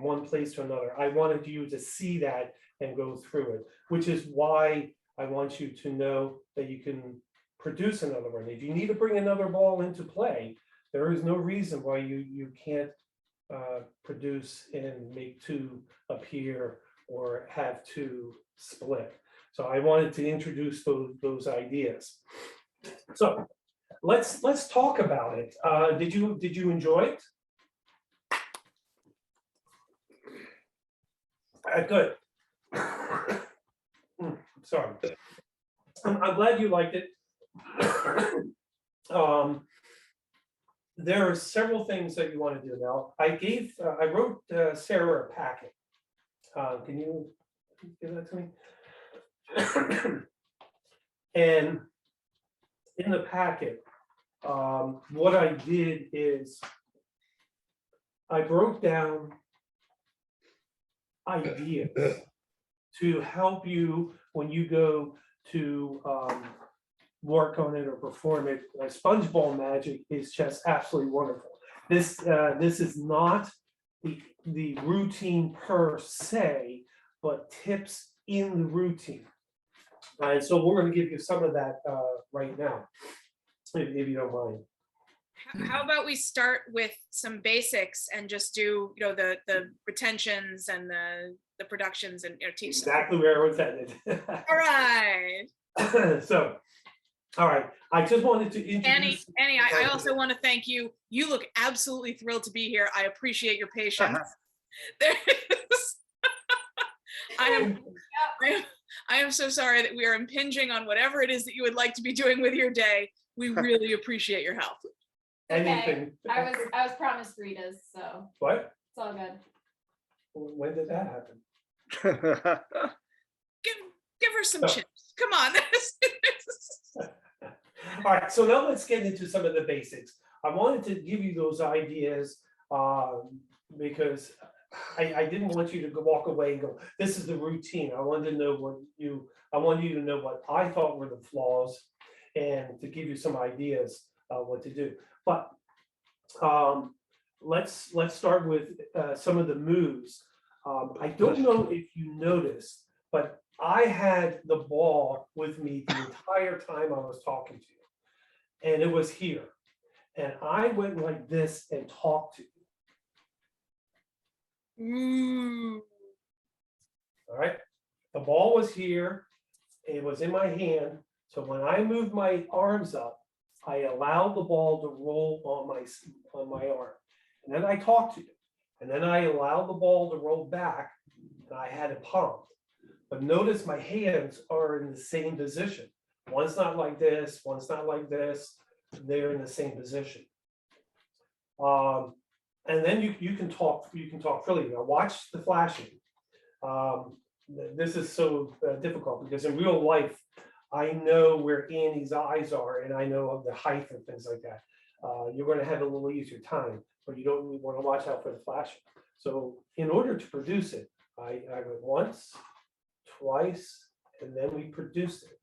one place to another, I wanted you to see that and go through it, which is why I want you to know that you can produce another one. If you need to bring another ball into play, there is no reason why you can't produce and make 2 appear or have 2 split. So I wanted to introduce those ideas. So let's talk about it. Did you enjoy it? Good. Sorry. I'm glad you liked it. There are several things that you want to do now. I wrote Sarah a packet. Can you give that to me? And in the packet, what I did is I broke down ideas to help you when you go to work on it or perform it. Sponge ball magic is just absolutely wonderful. This is not the routine per se, but tips in the routine. And so we're going to give you some of that right now, if you don't mind. How about we start with some basics and just do, you know, the retentions and the productions and, you know, teach them. Exactly where I was headed. All right. So, all right. I just wanted to introduce. Annie, I also want to thank you. You look absolutely thrilled to be here. I appreciate your patience. There is- I am so sorry that we are impinging on whatever it is that you would like to be doing with your day. We really appreciate your help. Anything. I was promised Ritas, so What? it's all good. When did that happen? Give her some No. chips. Come on. All right, so now let's get into some of the basics. I wanted to give you those ideas because I didn't want you to walk away and go, this is the routine. I wanted to know I wanted you to know what I thought were the flaws and to give you some ideas what to do. But let's start with some of the moves. I don't know if you noticed, but I had the ball with me the entire time I was talking to you, and it was here. And I went like this and talked to you. Ooh. All right. The ball was here. It was in my hand. So when I moved my arms up, I allowed the ball to roll on my arm. And then I talked to you. And then I allowed the ball to roll back, and I had it palmed. But notice my hands are in the same position. One's not like this, one's not like this. They're in the same position. And then you can talk freely. Now watch the flashing. This is so difficult because in real life, I know where Annie's eyes are, and I know of the height and things like that. You're going to have a little easier time, but you don't want to watch out for the flashing. So in order to produce it, I went once, twice, and then we produced it.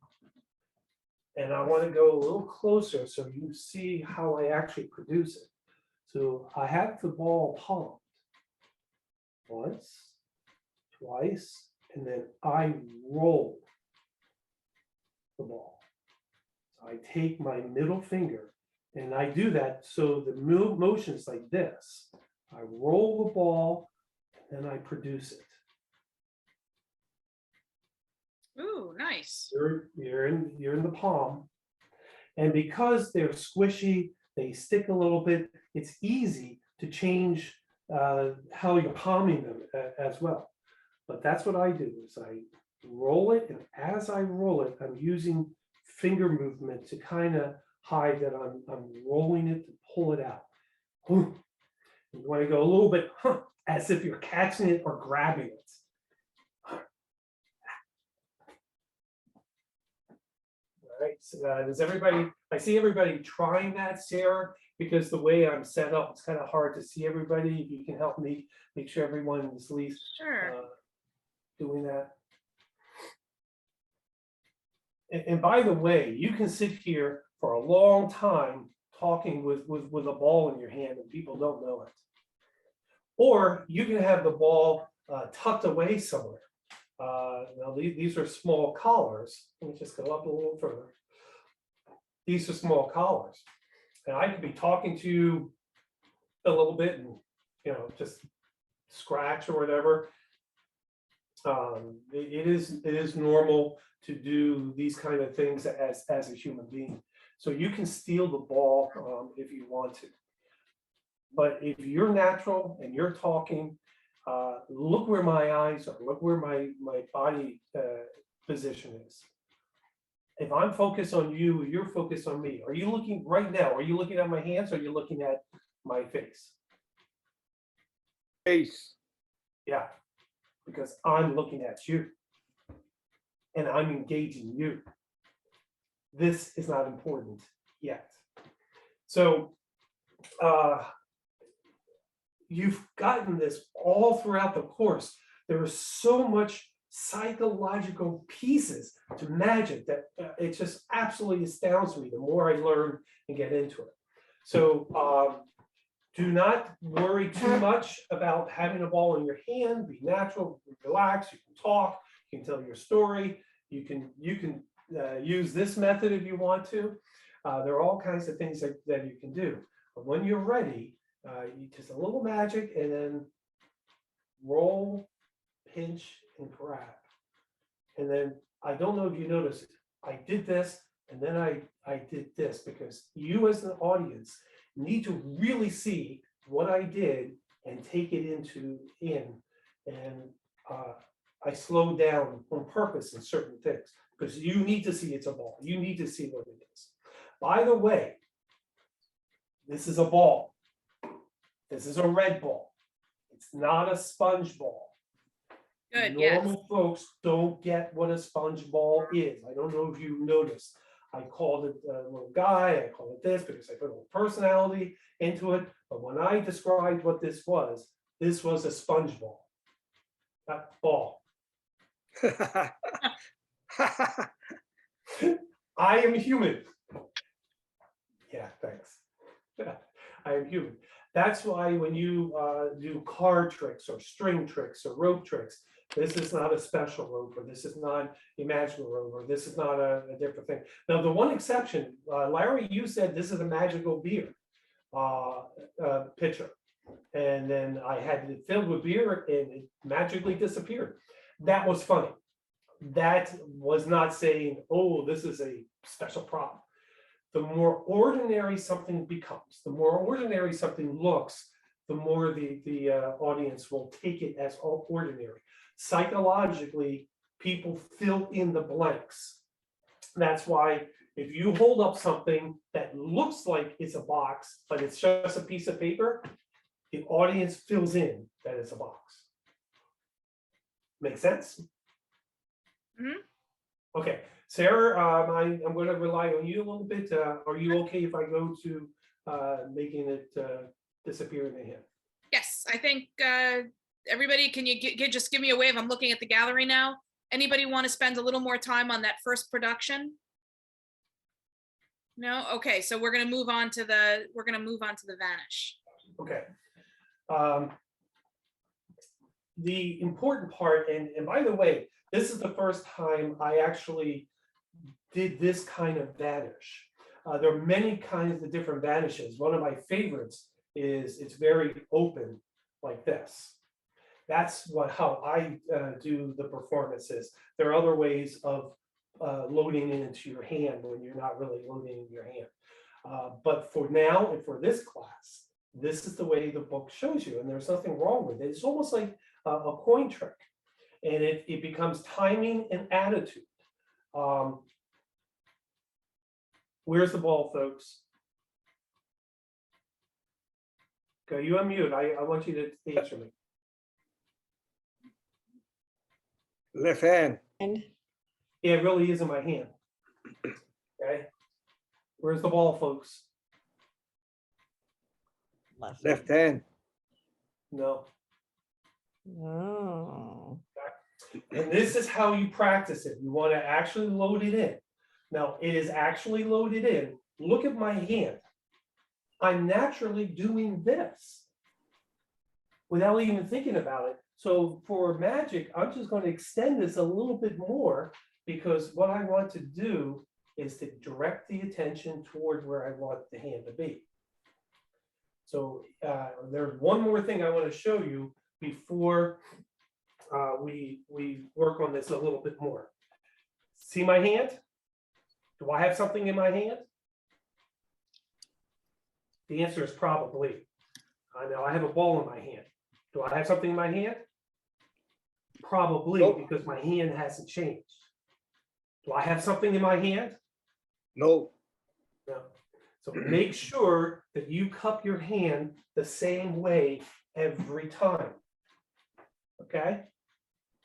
And I want to go a little closer so you see how I actually produce it. So I have the ball palmed once, twice, and then I roll the ball. So I take my middle finger and I do that so the motion's like this. I roll the ball and then I produce it. Ooh, nice. You're in the palm. And because they're squishy, they stick a little bit, it's easy to change how you're palming them as well. But that's what I do is I roll it, and as I roll it, I'm using finger movement to kind of hide that I'm rolling it to pull it out. You want to go a little bit as if you're catching it or grabbing it. All right, so, does everybody, I see everybody trying that, Sarah, because the way I'm set up, it's kind of hard to see everybody. If you can help me make sure everyone is at least Sure. doing that. And by the way, you can sit here for a long time talking with a ball in your hand and people don't know it. Or you can have the ball tucked away somewhere. Now these are small collars. Let me just go up a little further. These are small collars. And I could be talking to you a little bit and, you know, just scratch or whatever. It is normal to do these kind of things as a human being. So you can steal the ball if you want to. But if you're natural and you're talking, look where my eyes are, look where my body position is. If I'm focused on you, you're focused on me. Are you looking right now? Are you looking at my hands or are you looking at my face? Face. Yeah, because I'm looking at you and I'm engaging you. This is not important yet. So you've gotten this all throughout the course. There is so much psychological pieces to magic that it just absolutely astounds me the more I learn and get into it. So do not worry too much about having a ball in your hand. Be natural, relax. You can talk. You can tell your story. You can use this method if you want to. There are all kinds of things that you can do. But when you're ready, you just a little magic and then roll, pinch, and grab. And then I don't know if you noticed, I did this and then I did this because you as an audience need to really see what I did and take it in. And I slowed down on purpose in certain things because you need to see it's a ball. You need to see what it is. By the way, this is a ball. This is a red ball. It's not a sponge ball. Good, yes. Normal folks don't get what a sponge ball is. I don't know if you noticed. I called it a little guy, I called it this because I put a little personality into it. But when I described what this was a sponge ball. That ball. I am human. Yeah, thanks. I am human. That's why when you do card tricks or string tricks or rope tricks, this is not a special rope, or this is not imaginary rope, or this is not a different thing. Now, the one exception, Larry, you said this is a magical beer pitcher. And then I had it filled with beer and it magically disappeared. That was funny. That was not saying, oh, this is a special prop. The more ordinary something becomes, the more ordinary something looks, the more the audience will take it as ordinary. Psychologically, people fill in the blanks. That's why if you hold up something that looks like it's a box, but it's just a piece of paper, the audience fills in that it's a box. Make sense? Mhm. Okay, Sarah, I'm going to rely on you a little bit. Are you okay if I go to making it disappear in the hand? Yes, I think everybody, can you just give me a wave? I'm looking at the gallery now. Anybody want to spend a little more time on that first production? No? Okay, so we're gonna move on to the vanish. Okay. The important part, and by the way, this is the first time I actually did this kind of vanish. There are many kinds of different vanishes. One of my favorites is it's very open like this. That's how I do the performances. There are other ways of loading it into your hand when you're not really loading in your hand. But for now and for this class, this is the way the book shows you, and there's nothing wrong with it. It's almost like a coin trick, and it becomes timing and attitude. Where's the ball, folks? Okay, you unmute. I want you to answer me. Left hand. And Yeah, it really is in my hand. Okay. Where's the ball, folks? Left hand. No. oh, And this is how you practice it. You want to actually load it in. Now, it is actually loaded in. Look at my hand. I'm naturally doing this without even thinking about it. So for magic, I'm just going to extend this a little bit more because what I want to do is to direct the attention toward where I want the hand to be. So there's one more thing I want to show you before we work on this a little bit more. See my hand? Do I have something in my hand? The answer is probably. I know I have a ball in my hand. Do I have something in my hand? Probably, Nope. because my hand hasn't changed. Do I have something in my hand? No. No. So make sure that you cup your hand the same way every time. Okay?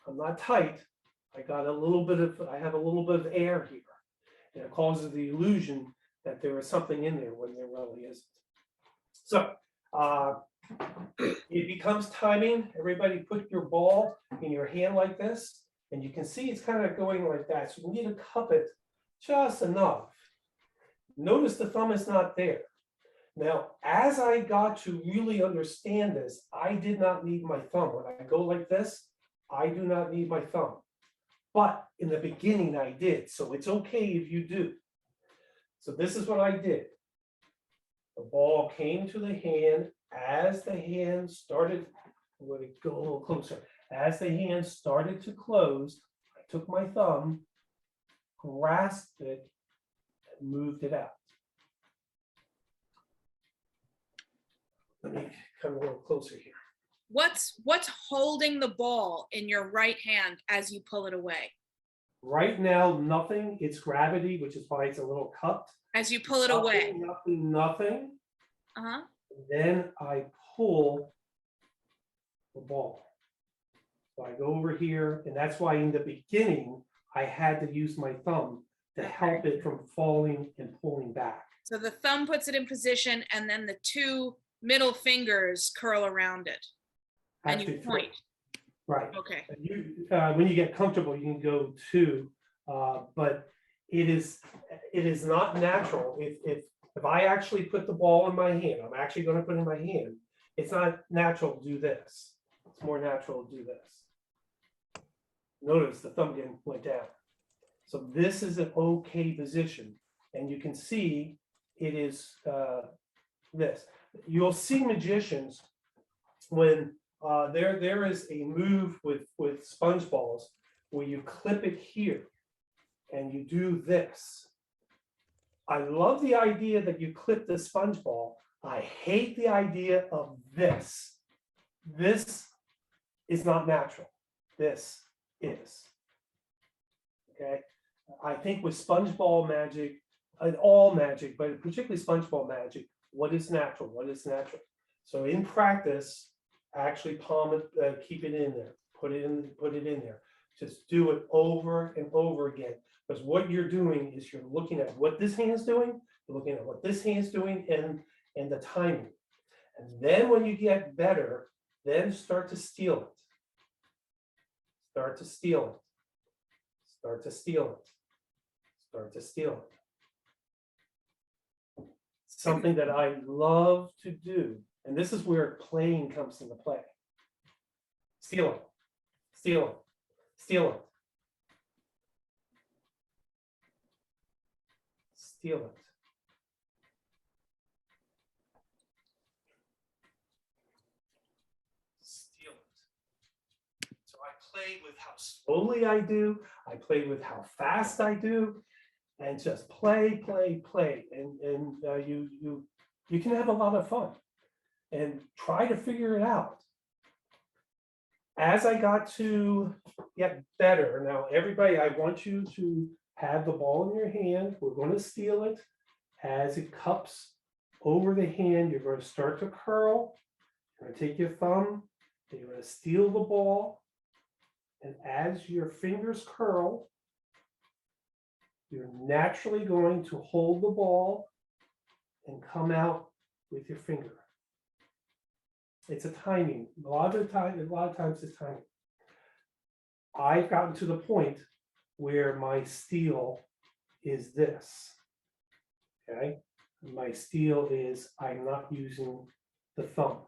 I'm not tight. I have a little bit of air here. And it causes the illusion that there is something in there when there really isn't. So it becomes timing. Everybody put your ball in your hand like this, and you can see it's kind of going like that. So you need to cup it just enough. Notice the thumb is not there. Now, as I got to really understand this, I did not need my thumb. When I go like this, I do not need my thumb. But in the beginning, I did. So it's okay if you do. So this is what I did. The ball came to the hand. As the hand started, I'm going to go a little closer. As the hand started to close, I took my thumb, grasped it, and moved it out. Let me come a little closer here. What's holding the ball in your right hand as you pull it away? Right now, nothing. It's gravity, which is why it's a little cupped. As you pull it away. Nothing. Uh-huh. Then I pull the ball. So I go over here, and that's why in the beginning, I had to use my thumb to help it from falling and pulling back. So the thumb puts it in position, and then the two middle fingers curl around it. And you Actually, point. Right. Okay. When you get comfortable, you can go two, but it is not natural. If I actually put the ball in my hand, I'm actually going to put it in my hand. It's not natural to do this. It's more natural to do this. Notice the thumb again went down. So this is an okay position, and you can see it is this. You'll see magicians when there is a move with sponge balls where you clip it here and you do this. I love the idea that you clip the sponge ball. I hate the idea of this. This is not natural. This is. Okay. I think with sponge ball magic, and all magic, but particularly sponge ball magic, what is natural? What is natural? So in practice, actually palm it, keep it in there, put it in there. Just do it over and over again. Because what you're doing is you're looking at what this hand is doing, you're looking at what this hand is doing, and the timing. And then when you get better, then start to steal it. Start to steal it. Start to steal it. Start to steal it. Something that I love to do. And this is where playing comes into play. Steal it. Steal it. Steal it. Steal it. Steal it. So I play with how slowly I do. I play with how fast I do. And just play, play, play. And you can have a lot of fun. And try to figure it out. As I got to get better, now everybody, I want you to have the ball in your hand. We're going to steal it. As it cups over the hand, you're going to start to curl. You're going to take your thumb, and you're going to steal the ball. And as your fingers curl, you're naturally going to hold the ball and come out with your finger. It's a timing. A lot of times it's timing. I've gotten to the point where my steal is this. Okay. My steal is I'm not using the thumb.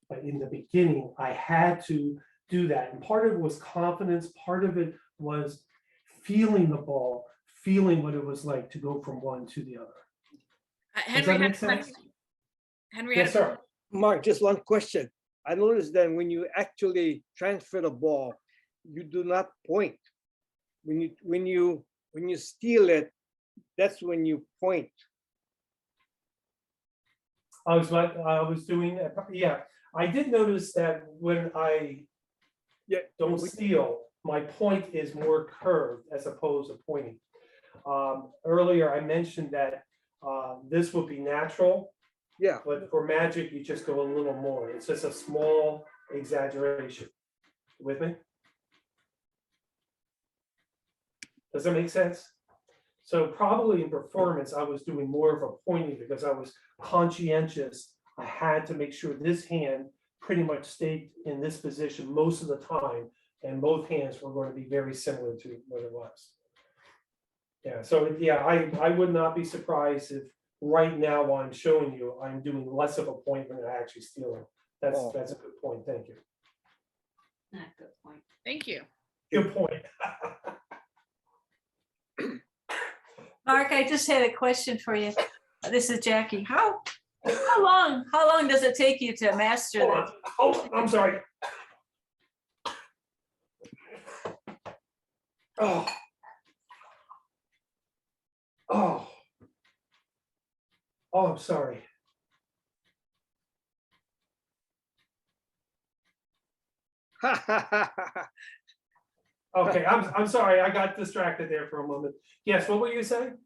But in the beginning, I had to do that. And part of it was confidence. Part of it was feeling the ball, feeling what it was like to go from one to the other. Henry, make sense? Henry, Yes, sir. Mark, just one question. I noticed that when you actually transfer the ball, you do not point. When you steal it, that's when you point. I was doing, yeah. I did notice that when I don't steal, my point is more curved as opposed to pointing. Earlier, I mentioned that this would be natural. Yeah. But for magic, you just go a little more. It's just a small exaggeration. With me? Does that make sense? So probably in performance, I was doing more of a pointing because I was conscientious I had to make sure this hand pretty much stayed in this position most of the time, and both hands were going to be very similar to what it was. Yeah, so yeah, I would not be surprised if right now while I'm showing you, I'm doing less of a point than I actually stealing. That's a good point. Thank you. Good point. Thank you. Good point. Mark, I just had a question for you. This is Jackie. How long does it take you to master Hold this? on. Oh, I'm sorry. Oh. Oh. Oh, I'm sorry. Okay, I'm sorry. I got distracted there for a moment. Yes, what were you saying?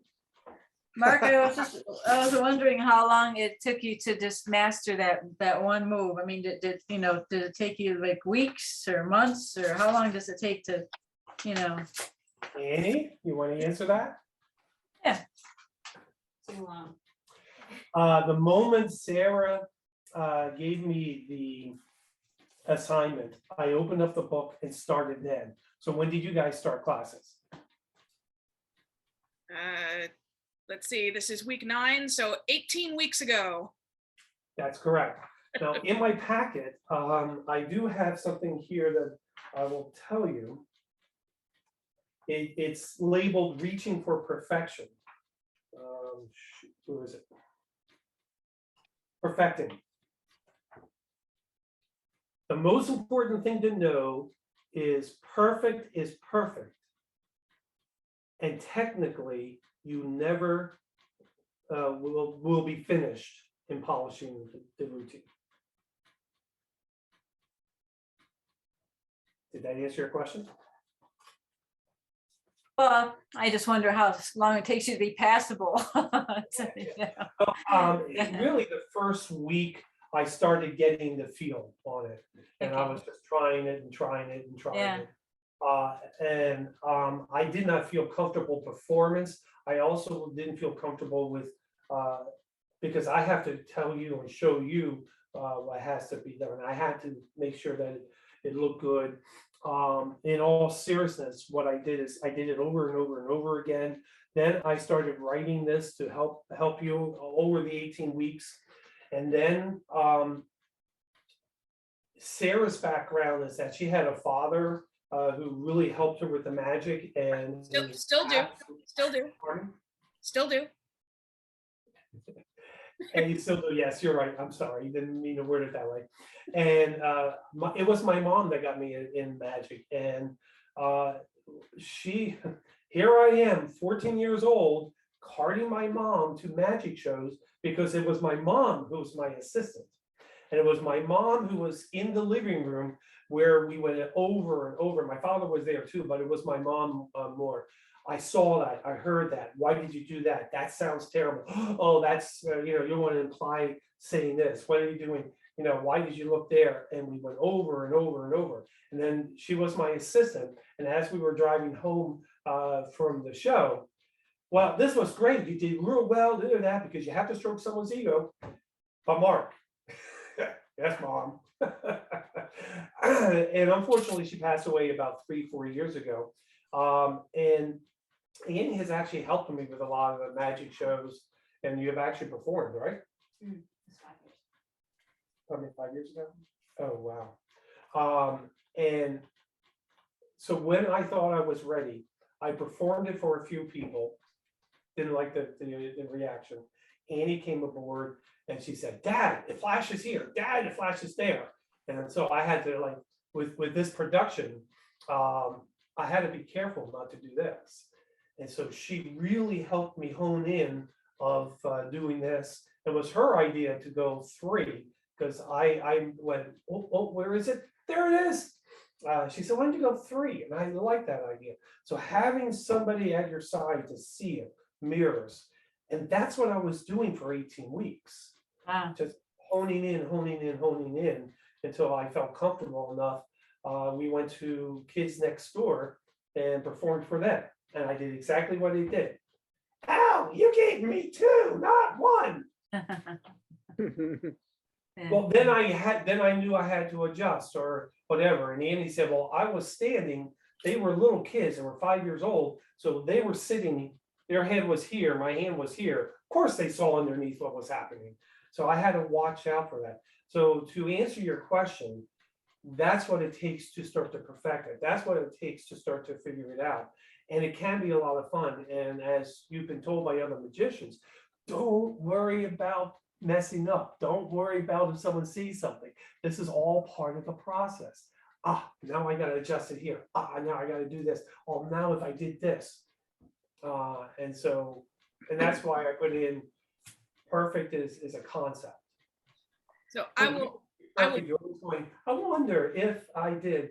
Mark, I was wondering how long it took you to just master that one move. I mean, did it take you like weeks or months, or how long does it take to, Annie, you want to answer that? Yeah. Too long. The moment Sarah gave me the assignment, I opened up the book and started then. So when did you guys start classes? Let's see, this is week 9, so 18 weeks ago. That's correct. Now, in my packet, I do have something here that I will tell you. It's labeled Reaching for Perfection. Where is it? Perfecting. The most important thing to know is perfect, and technically you never will be finished in polishing the routine. Did that answer your question? well, I just wonder how long it takes you to be passable. Really, the first week I started getting the feel on it, and I was just trying it and trying it and trying it. I did not feel comfortable performance. I also didn't feel comfortable with, because I have to tell you and show you what has to be done. I had to make sure that it looked good. In all seriousness, what I did is I did it over and over and over again. Then I started writing this to help you over the 18 weeks. And then Sarah's background is that she had a father who really helped her with the magic, and Still do. Pardon? Still do. And you still do, yes, you're right. I'm sorry, you didn't mean to word it that way. And it was my mom that got me in magic, and here I am, 14 years old, carting my mom to magic shows because it was my mom who was my assistant. And it was my mom who was in the living room where we went over and over. My father was there too, but it was my mom more. I saw that, I heard that. Why did you do that? That sounds terrible. Oh, that's, you want to imply saying this. What are you doing? Why did you look there? And we went over and over and over. And then she was my assistant. And as we were driving home from the show, well, this was great. You did real well, do that, because you have to stroke someone's ego. But Mark, yes, Mom. And unfortunately, she passed away about 3-4 years ago. And Annie has actually helped me with a lot of the magic shows, and you have actually performed, right? It's 5 years. I mean, 5 years ago? Oh, wow. And so when I thought I was ready, I performed it for a few people, didn't like the reaction. Annie came aboard and she said, Dad, it flashes here. Dad, it flashes there. And so I had to, with this production, I had to be careful not to do this. And so she really helped me hone in of doing this. It was her idea to go 3, because I went, oh, where is it? There it is. She said, why don't you go 3? And I like that idea. So having somebody at your side to see it mirrors. And that's what I was doing for 18 weeks. Wow. Just honing in until I felt comfortable enough. We went to Kids Next Door and performed for them. And I did exactly what they did. Al, you gave me 2, not 1. Yeah. Well, then I knew I had to adjust or whatever. And Andy said, well, I was standing, they were little kids, they were 5 years old. So they were sitting, their head was here, my hand was here. Of course, they saw underneath what was happening. So I had to watch out for that. So to answer your question, that's what it takes to start to perfect it. That's what it takes to start to figure it out. And it can be a lot of fun. And as you've been told by other magicians, don't worry about messing up. Don't worry about if someone sees something. This is all part of the process. Now I got to adjust it here. Now I got to do this. Oh, now if I did this. And that's why I put in perfect is a concept. So I will, You're always going, I wonder if I did.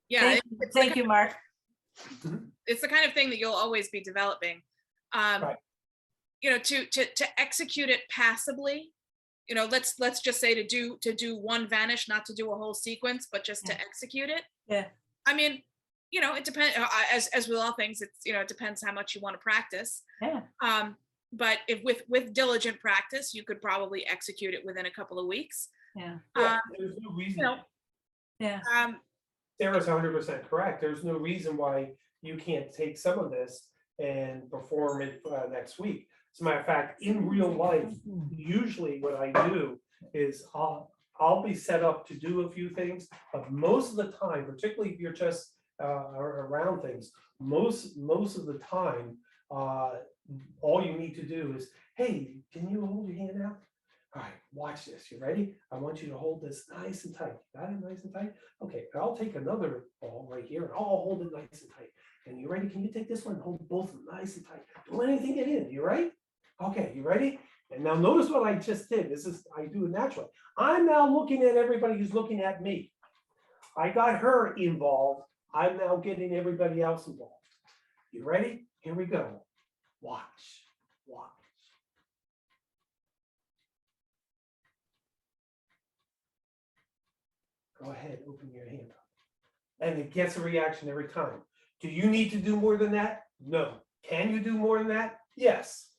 yeah, Thank you, Mark. it's the kind of thing that you'll always be developing. Right. You know, to execute it passably, you know, let's just say to do one vanish, not to do a whole sequence, but just to execute it. Yeah. I mean, you know, it depends, as with all things, it's, you know, it depends how much you want to practice. Yeah. But if with diligent practice, you could probably execute it within a couple of weeks. Yeah. There's no reason. You know, Yeah. Sarah's 100% correct. There's no reason why you can't take some of this and perform it next week. As a matter of fact, in real life, usually what I do is I'll be set up to do a few things, but most of the time, particularly if you're just around things, most of the time, all you need to do is, hey, can you hold your hand out? All right, watch this. You ready? I want you to hold this nice and tight. Got it nice and tight? Okay, I'll take another ball right here and I'll hold it nice and tight. And you ready? Can you take this one and hold both of them nice and tight? Don't let anything get in. You right? Okay, you ready? And now notice what I just did. I do it naturally. I'm now looking at everybody who's looking at me. I got her involved. I'm now getting everybody else involved. You ready? Here we go. Watch. Go ahead, open your hand up. And it gets a reaction every time. Do you need to do more than that? No. Can you do more than that? Yes.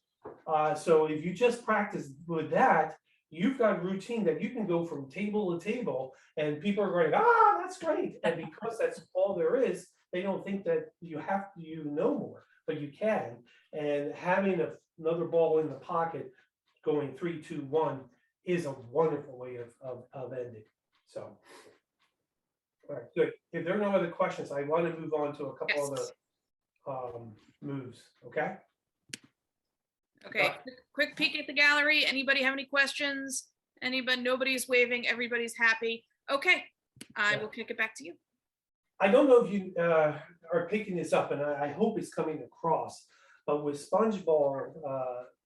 So if you just practice with that, you've got routine that you can go from table to table and people are going, that's great. And because that's all there is, they don't think that you have to, know more, but you can. And having another ball in the pocket going 3, 2, 1 is a wonderful way of ending. So, all right, good. If there are no other questions, I want to move on to a couple other moves, okay? okay, quick peek at the gallery. Anybody have any questions? Anybody? Nobody's waving. Everybody's happy. Okay, I will kick it back to you. I don't know if you are picking this up, and I hope it's coming across, but with sponge ball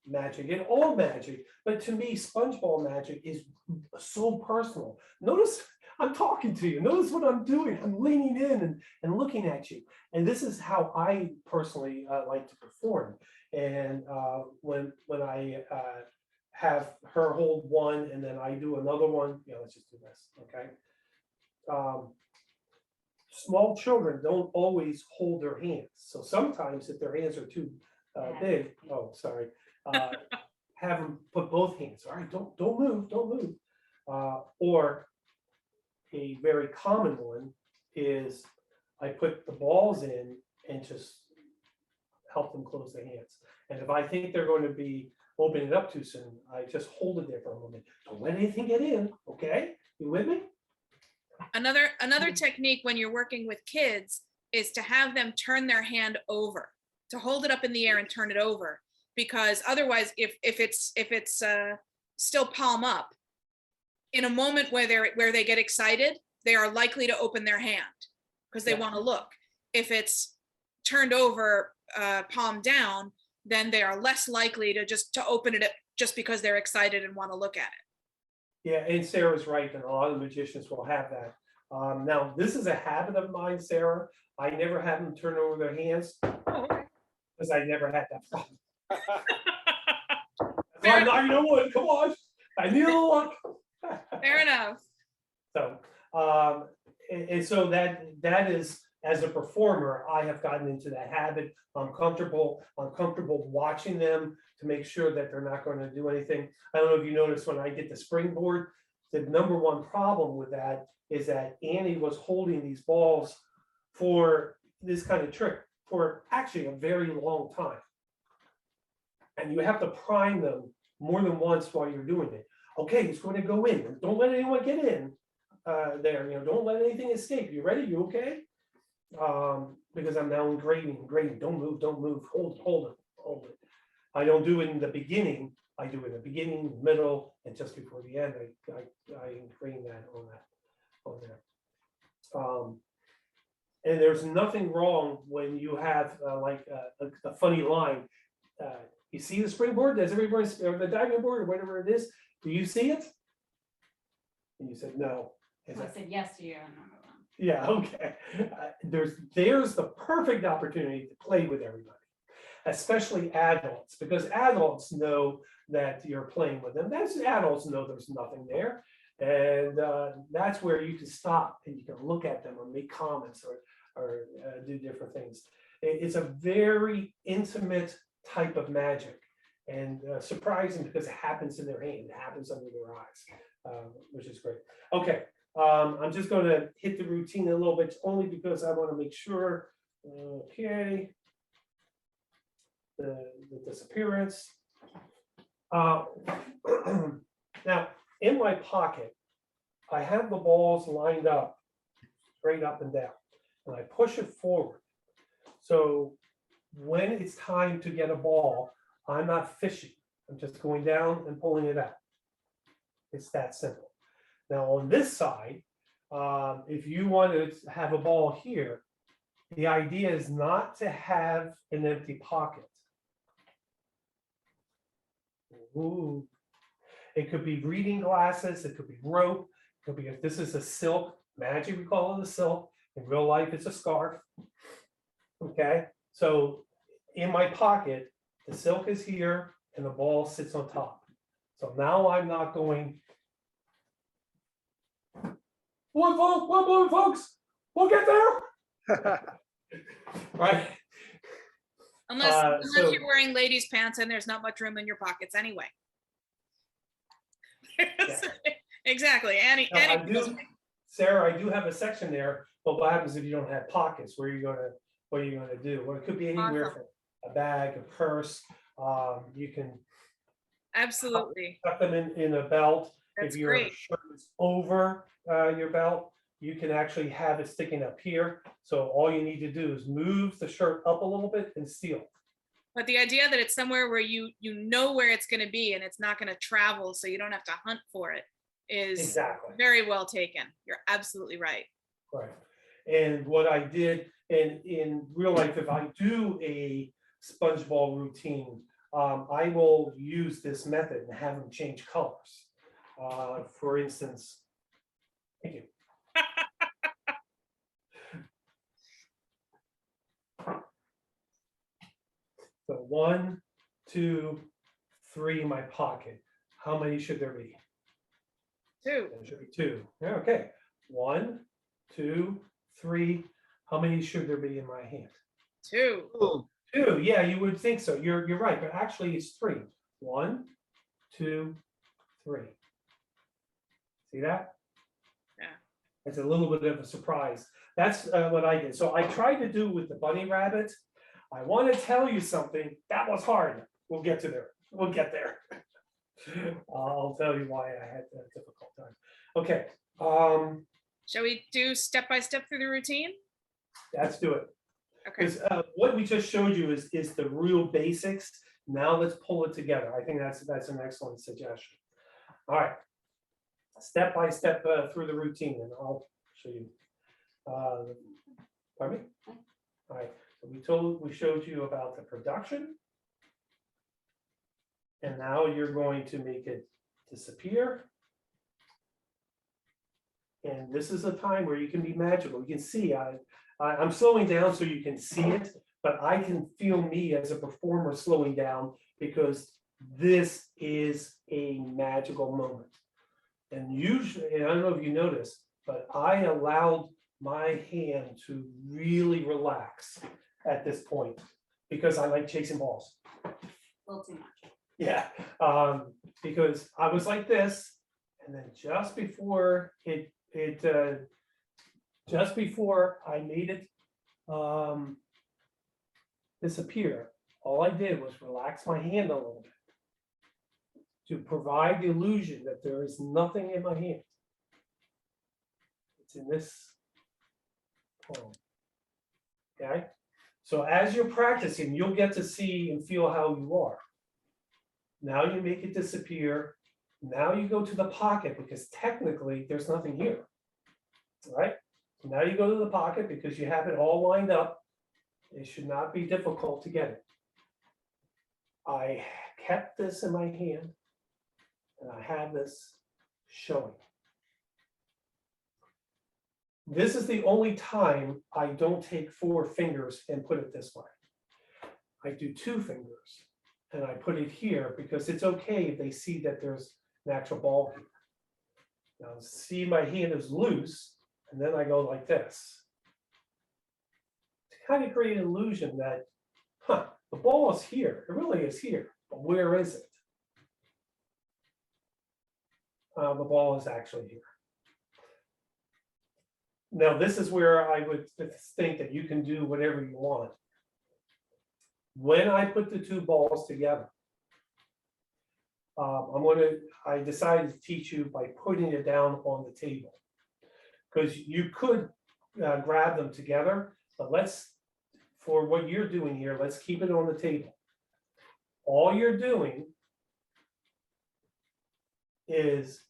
magic and all magic, but to me, sponge ball magic is so personal. Notice I'm talking to you. Notice what I'm doing. I'm leaning in and looking at you. And this is how I personally like to perform. And when I have her hold one and then I do another one, let's just do this, okay? Small children don't always hold their hands. So sometimes if their hands are too big, have them put both hands. All right, don't move. Or a very common one is I put the balls in and just help them close their hands. And if I think they're going to be opening it up too soon, I just hold it there for a moment. Don't let anything get in, okay? You with me? Another technique when you're working with kids is to have them turn their hand over, to hold it up in the air and turn it over, because otherwise, if it's still palm up, in a moment where they get excited, they are likely to open their hand because they want to look. If it's turned over, palm down, then they are less likely to open it just because they're excited and want to look at it. Yeah, and Sarah's right, and a lot of magicians will have that. Now, this is a habit of mine, Sarah. I never have them turn over their hands because I never had that problem. I'm knocking on wood. Come on, I need a little luck. Fair enough. So, and so that is as a performer, I have gotten into that habit. I'm comfortable watching them to make sure that they're not going to do anything. I don't know if you noticed when I did the springboard, the number one problem with that is that Annie was holding these balls for this kind of trick for actually a very long time. And you have to prime them more than once while you're doing it. Okay, it's going to go in. Don't let anyone get in there. You know, don't let anything escape. You ready? You okay? Because I'm now grading. Don't move. Hold it. I don't do it in the beginning. I do it in the beginning, middle, and just before the end. I engrave that on there. And there's nothing wrong when you have like a funny line. You see the springboard? Does everybody, or the diving board, or whatever it is? Do you see it? And you said no. So I said yes to you on number one. Yeah, okay. There's the perfect opportunity to play with everybody, especially adults, because adults know that you're playing with them. Adults know there's nothing there. And that's where you can stop and you can look at them or make comments or do different things. It's a very intimate type of magic and surprising because it happens in their hand, it happens under their eyes, which is great. Okay, I'm just going to hit the routine a little bit only because I want to make sure, okay, the disappearance. Now, in my pocket, I have the balls lined up, straight up and down, and I push it forward. So when it's time to get a ball, I'm not fishing. I'm just going down and pulling it out. It's that simple. Now on this side, if you want to have a ball here, the idea is not to have an empty pocket. Ooh. It could be reading glasses, it could be rope, it could be, if this is a silk, magic we call it a silk, in real life it's a scarf. Okay, so in my pocket, the silk is here and the ball sits on top. So now I'm not going, one folks, we'll get there. Right? Unless so- you're wearing ladies' pants and there's not much room in your pockets anyway. Exactly. Sarah, I do have a section there, but what happens if you don't have pockets? What are you gonna do? Well, it could be anywhere Awesome. from a bag, a purse. You can Absolutely. tuck them in a belt. That's If your great. shirt is over your belt, you can actually have it sticking up here. So all you need to do is move the shirt up a little bit and seal. But the idea that it's somewhere where you know where it's going to be and it's not going to travel, so you don't have to hunt for it, is Exactly. very well taken. You're absolutely right. Right. And what I did in real life, if I do a sponge ball routine, I will use this method and have them change colors. For instance, thank you. So 1, 2, 3 in my pocket. How many should there be? 2. There should be 2. Yeah, okay. 1, 2, 3. How many should there be in my hand? 2. 2. Yeah, you would think so. You're right, but actually it's 3. 1, 2, 3. See that? Yeah. It's a little bit of a surprise. That's what I did. So I tried to do with the bunny rabbit. I want to tell you something. That was hard. We'll get to there. We'll get there. I'll tell you why I had a difficult time. Okay. Shall we do step by step through the routine? Let's do it. Okay. Because what we just showed you is the real basics. Now let's pull it together. I think that's an excellent suggestion. All right. Step by step through the routine, and I'll show you. Pardon me? All right. So we showed you about the production. And now you're going to make it disappear. And this is a time where you can be magical. You can see, I'm slowing down so you can see it, but I can feel me as a performer slowing down because this is a magical moment. And usually, and I don't know if you noticed, but I allowed my hand to really relax at this point because I like chasing balls. A little too much. Yeah, because I was like this, and then just before just before I made it disappear, all I did was relax my hand a little bit to provide the illusion that there is nothing in my hand. It's in this palm. Okay, so as you're practicing, you'll get to see and feel how you are. Now you make it disappear. Now you go to the pocket because technically there's nothing here. All right, so now you go to the pocket because you have it all lined up. It should not be difficult to get it. I kept this in my hand and I have this showing. This is the only time I don't take 4 fingers and put it this way. I do 2 fingers and I put it here because it's okay if they see that there's an actual ball here. Now see, my hand is loose and then I go like this. To kind of create an illusion that, the ball is here. It really is here, but where is it? The ball is actually here. Now, this is where I would think that you can do whatever you want. When I put the 2 balls together, I decided to teach you by putting it down on the table. Because you could grab them together, but for what you're doing here, let's keep it on the table. All you're doing is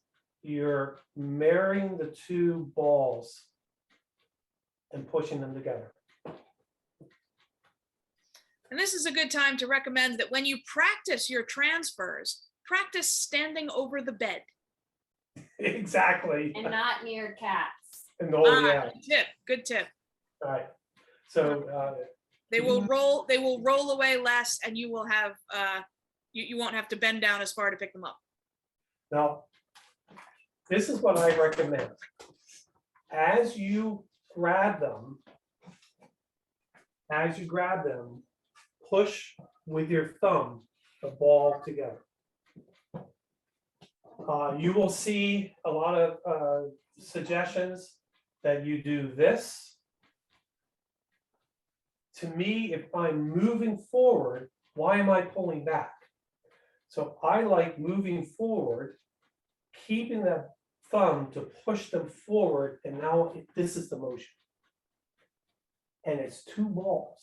you're marrying the 2 balls and pushing them together. And this is a good time to recommend that when you practice your transfers, practice standing over the bed. Exactly. And not near cats. And yeah. Good tip. Good tip. All right. So they will roll away less, and you will have you won't have to bend down as far to pick them up. Now, this is what I recommend. As you grab them, push with your thumb the ball together. You will see a lot of suggestions that you do this. To me, if I'm moving forward, why am I pulling back? So I like moving forward, keeping that thumb to push them forward, and now this is the motion. And it's 2 balls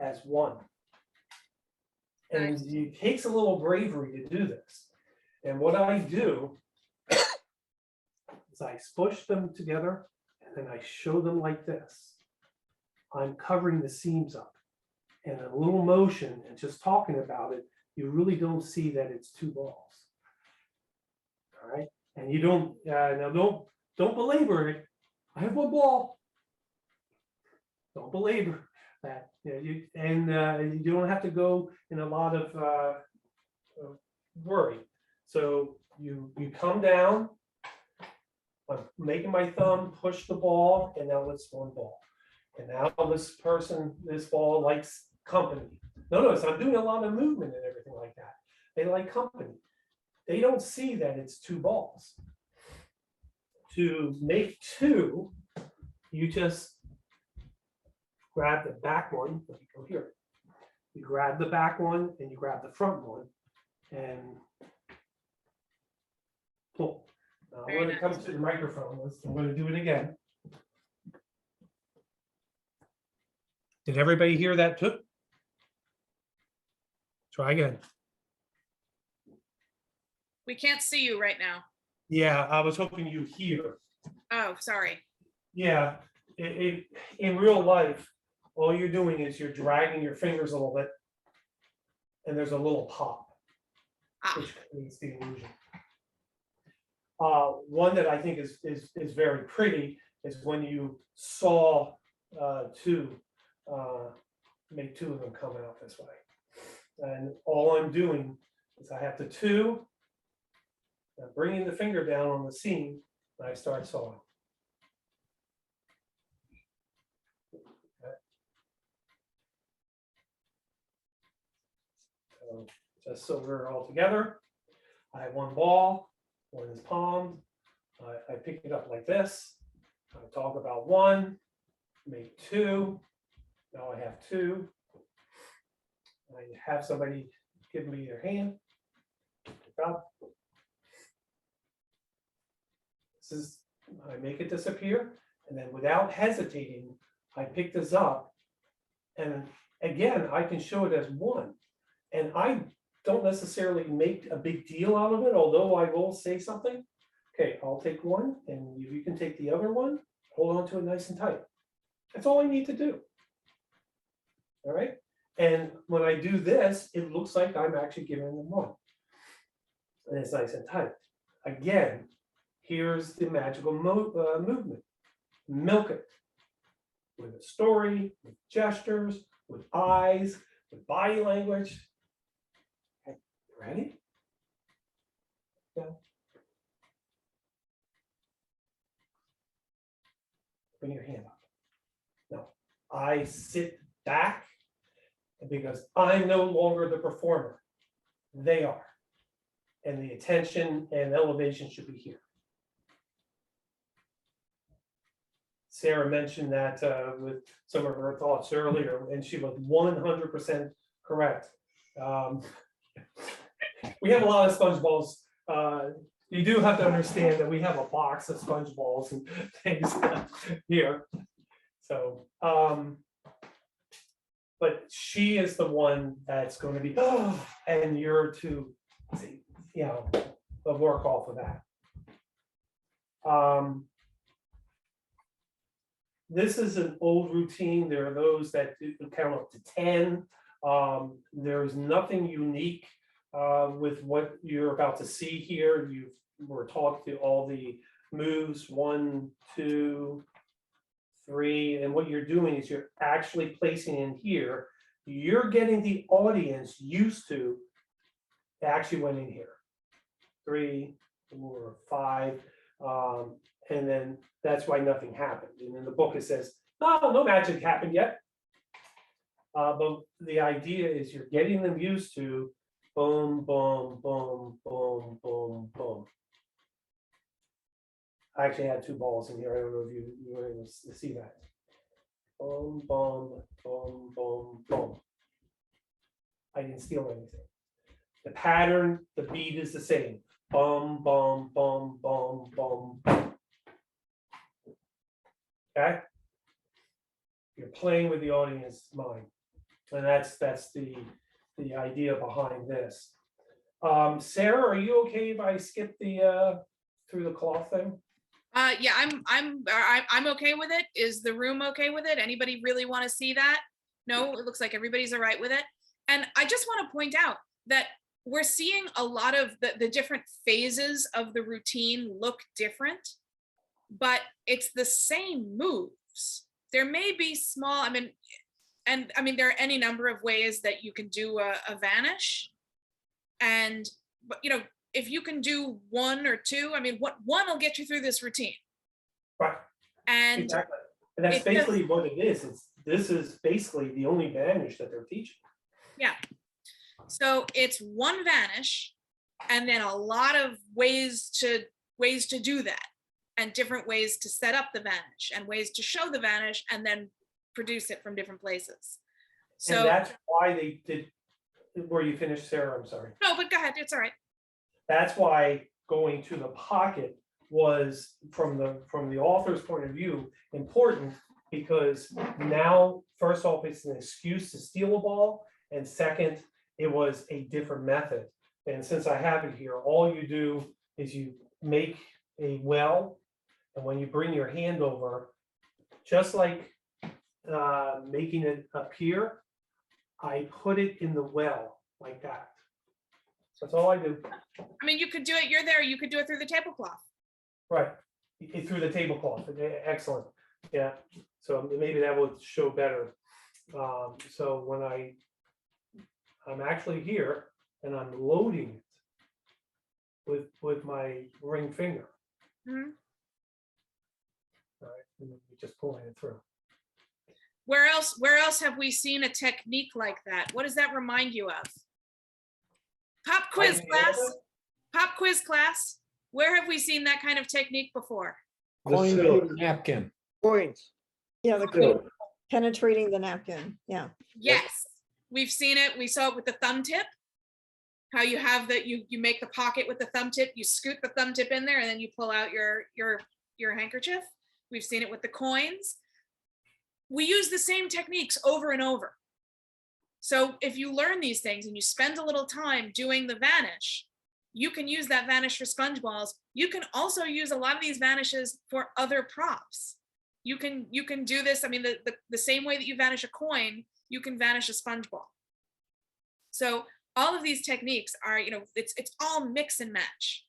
as one. And it takes a little bravery to do this. And what I do is I spush them together and then I show them like this. I'm covering the seams up. And a little motion and just talking about it, you really don't see that it's 2 balls. All right. And you don't now don't belabor it. I have 1 ball. Don't belabor that. You don't have to go in a lot of worry. So you come down. I'm making my thumb push the ball, and now it's 1 ball. And now this ball likes company. Notice I'm doing a lot of movement and everything like that. They like company. They don't see that it's 2 balls. To make 2, you just grab the back one. Let me go here. You grab the back one and you grab the front one and pull. Now I'm going to come to the microphone. I'm going to do it again. Did everybody hear that too? Try again. We can't see you right now. Yeah, I was hoping you hear. Oh, sorry. Yeah, in real life, all you're doing is you're dragging your fingers a little bit, and there's a little pop, which creates the illusion. One that I think is very pretty is when you saw 2, make 2 of them come out this way. And all I'm doing is I have the 2, I'm bringing the finger down on the seam, and I start sawing. Just so we're all together. I have one ball, one is palmed. I pick it up like this. I talk about one, make two. Now I have two. I have somebody give me their hand. Pick up. This is, I make it disappear, and then without hesitating, I pick this up. And again, I can show it as one. And I don't necessarily make a big deal out of it, although I will say something. Okay, I'll take one, and you can take the other one. Hold on to it nice and tight. That's all I need to do. All right. And when I do this, it looks like I'm actually giving them one. And it's nice and tight. Again, here's the magical movement. Milk it. With a story, with gestures, with eyes, with body language. Okay, ready? Yeah. Bring your hand up. No, I sit back because I'm no longer the performer. They are. And the attention and elevation should be here. Sarah mentioned that with some of her thoughts earlier, and she was 100% correct. We have a lot of sponge balls. You do have to understand that we have a box of sponge balls and things here. So, but she is the one that's going to be, oh, and you're to, you know, work off of that. This is an old routine. There are those that count up to 10. There's nothing unique with what you're about to see here. You were taught to all the moves, 1, 2, 3, and what you're doing is you're actually placing in here. You're getting the audience used to actually went in here. 3, 4, 5, and then that's why nothing happened. And in the book it says, oh, no magic happened yet. But the idea is you're getting them used to boom, boom, boom, boom, boom, boom. I actually had 2 balls in here. I don't know if you were able to see that. Boom, boom, boom, boom, boom. I didn't steal anything. The pattern, the beat is the same. Boom, boom, boom, boom, boom, boom. Okay? You're playing with the audience's mind. And that's the idea behind this. Sarah, are you okay if I skip the through the cloth thing? Yeah, I'm okay with it. Is the room okay with it? Anybody really want to see that? No, it looks like everybody's all right with it. And I just want to point out that we're seeing a lot of the different phases of the routine look different, but it's the same moves. There may be small, there are any number of ways that you can do a vanish. And, but you know, if you can do 1 or 2, one will get you through this routine. Right. And, exactly. And that's basically what it is. This is basically the only vanish that they're teaching. Yeah. So it's 1 vanish, and then a lot of ways to do that, and different ways to set up the vanish, and ways to show the vanish, and then produce it from different places. So and that's why they did. Where you finished, Sarah? I'm sorry. No, but go ahead. It's all right. That's why going to the pocket was, from the author's point of view, important, because now, first off, it's an excuse to steal a ball, and second, it was a different method. And since I have it here, all you do is you make a well, and when you bring your hand over, just like making it appear, I put it in the well like that. That's all I do. You could do it. You're there. You could do it through the tablecloth. Right, through the tablecloth. Excellent. Yeah. So maybe that would show better. So when I'm actually here and I'm loading it with my ring finger. Mm-hmm. All right, and then just pulling it through. Where else have we seen a technique like that? What does that remind you of? Pop quiz class. Pop quiz class. Where have we seen that kind of technique before? Coin silk. through the napkin. Points. Yeah, the Silk. coin penetrating the napkin. Yeah. Yes, we've seen it. We saw it with the thumb tip. How you have that you make the pocket with the thumb tip, you scoot the thumb tip in there, and then you pull out your handkerchief. We've seen it with the coins. We use the same techniques over and over. So if you learn these things and you spend a little time doing the vanish, you can use that vanish for sponge balls. You can also use a lot of these vanishes for other props. You can do this. I mean, the same way that you vanish a coin, you can vanish a sponge ball. So all of these techniques are, it's all mix and match.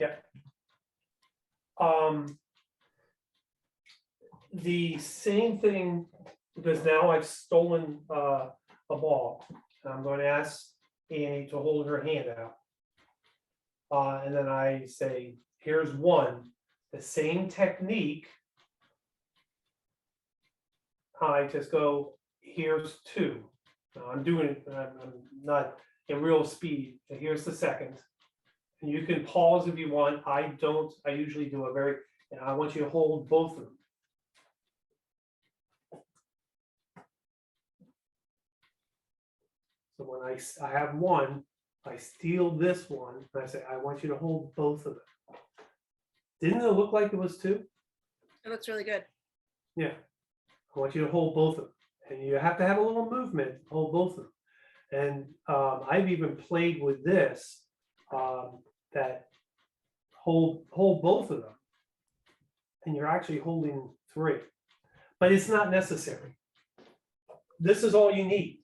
Yeah. The same thing, because now I've stolen a ball. I'm going to ask Annie to hold her hand out. And then I say, here's one. The same technique. I just go, here's two. Now I'm doing it, I'm not in real speed. And here's the second. And you can pause if you want. I don't, I usually do a very, and I want you to hold both of them. So when I have one, I steal this one, and I say, I want you to hold both of them. Didn't it look like it was two? It looks really good. Yeah. I want you to hold both of them. And you have to have a little movement, hold both of them. And I've even played with this, that hold both of them. And you're actually holding three. But it's not necessary. This is all you need.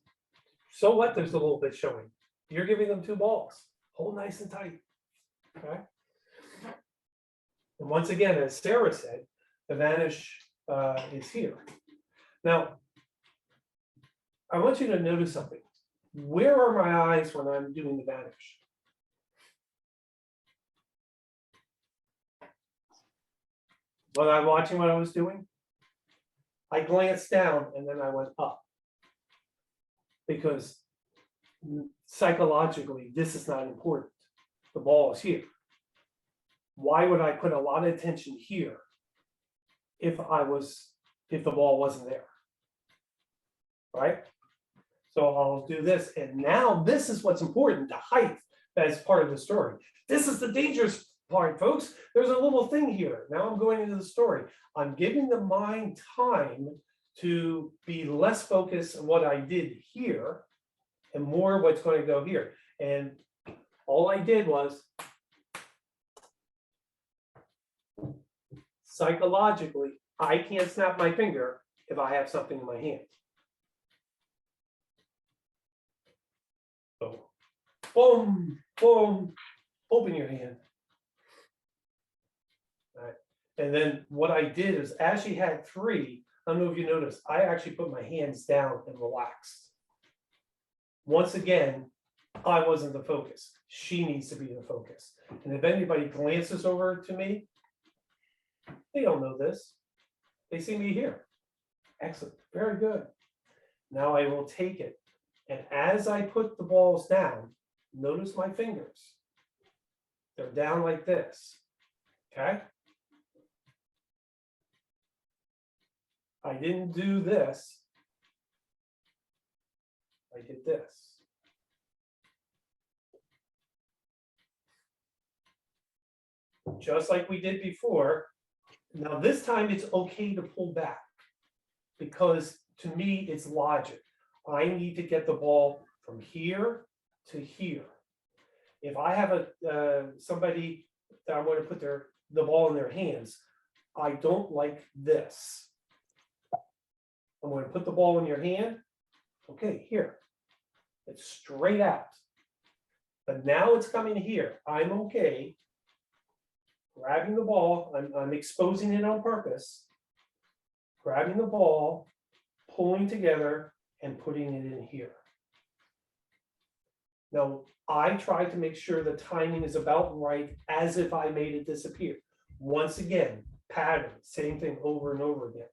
So what, there's a little bit showing. You're giving them two balls. Hold nice and tight. Okay. And once again, as Sarah said, the vanish is here. Now, I want you to notice something. Where are my eyes when I'm doing the vanish? Was I watching what I was doing? I glanced down and then I went up. Because psychologically, this is not important. The ball is here. Why would I put a lot of attention here if the ball wasn't there? Right? So I'll do this. And now this is what's important, the height as part of the story. This is the dangerous part, folks. There's a little thing here. Now I'm going into the story. I'm giving the mind time to be less focused on what I did here and more what's going to go here. And all I did was psychologically, I can't snap my finger if I have something in my hand. So, boom, boom, open your hand. All right. And then what I did is, as she had three, I don't know if you noticed, I actually put my hands down and relaxed. Once again, I wasn't the focus. She needs to be the focus. And if anybody glances over to me, they don't know this. They see me here. Excellent. Very good. Now I will take it. And as I put the balls down, notice my fingers. They're down like this. Okay? I didn't do this. I did this. Just like we did before. Now this time it's okay to pull back because to me it's logic. I need to get the ball from here to here. If I have somebody that I want to put the ball in their hands, I don't like this. I'm going to put the ball in your hand. Okay, here. It's straight out. But now it's coming here. I'm okay. Grabbing the ball, I'm exposing it on purpose. Grabbing the ball, pulling together, and putting it in here. Now, I try to make sure the timing is about right as if I made it disappear. Once again, pattern, same thing over and over again.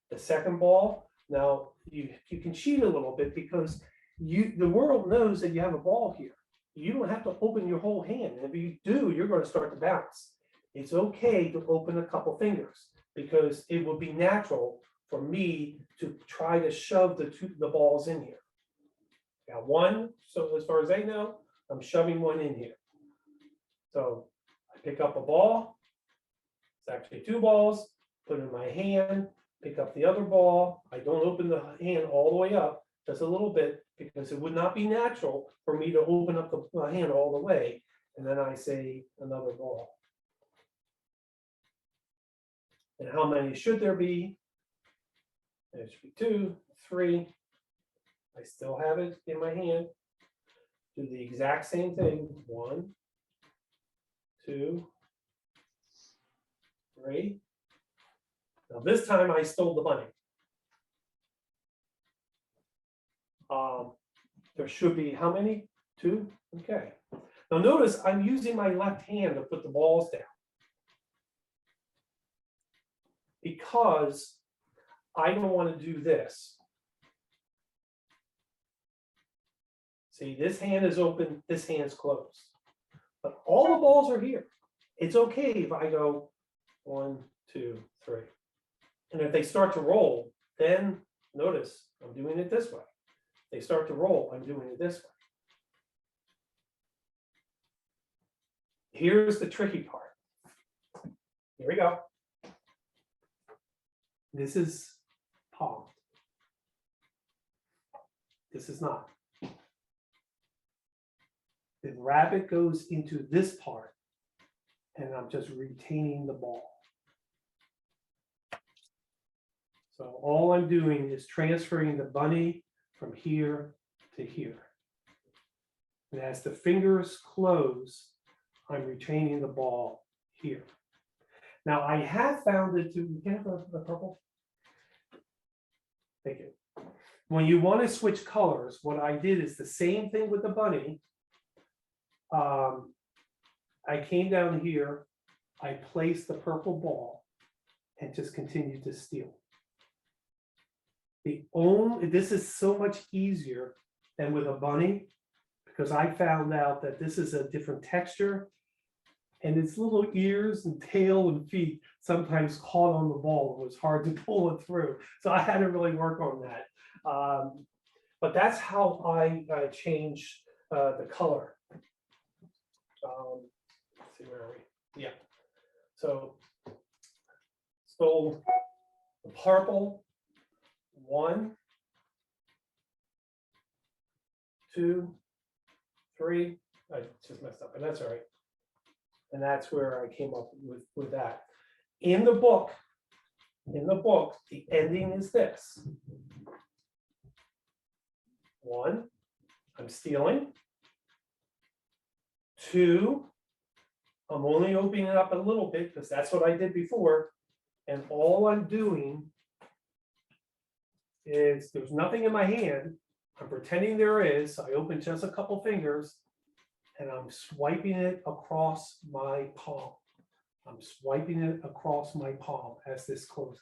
The second ball, now you can cheat a little bit because the world knows that you have a ball here. You don't have to open your whole hand. And if you do, you're going to start to bounce. It's okay to open a couple fingers because it would be natural for me to try to shove the balls in here. Got one, so as far as I know, I'm shoving one in here. So I pick up a ball. It's actually two balls, put it in my hand, pick up the other ball. I don't open the hand all the way up, just a little bit, because it would not be natural for me to open up the hand all the way. And then I say another ball. And how many should there be? There should be 2, 3. I still have it in my hand. Do the exact same thing. 1, 2, 3. Now this time I stole the bunny. There should be how many? 2? Okay. Now notice I'm using my left hand to put the balls down, because I don't want to do this. See, this hand is open, this hand's closed. But all the balls are here. It's okay if I go 1, 2, 3. And if they start to roll, then notice I'm doing it this way. They start to roll, I'm doing it this way. Here's the tricky part. Here we go. This is palm. This is not. The rabbit goes into this part, and I'm just retaining the ball. So all I'm doing is transferring the bunny from here to here. And as the fingers close, I'm retaining the ball here. Now I have found it to, you can have the purple? Thank you. When you want to switch colors, what I did is the same thing with the bunny. I came down here, I placed the purple ball and just continued to steal. This is so much easier than with a bunny, because I found out that this is a different texture, and its little ears and tail and feet sometimes caught on the ball. It was hard to pull it through. So I had to really work on that. But that's how I change the color. Let's see, where are we? Yeah. So stole the purple. 1, 2, 3. I just messed up, but that's all right. And that's where I came up with that. In the book, the ending is this. 1, I'm stealing. 2, I'm only opening it up a little bit because that's what I did before. And all I'm doing is there's nothing in my hand. I'm pretending there is. I open just a couple fingers and I'm swiping it across my palm. I'm swiping it across my palm as this closes.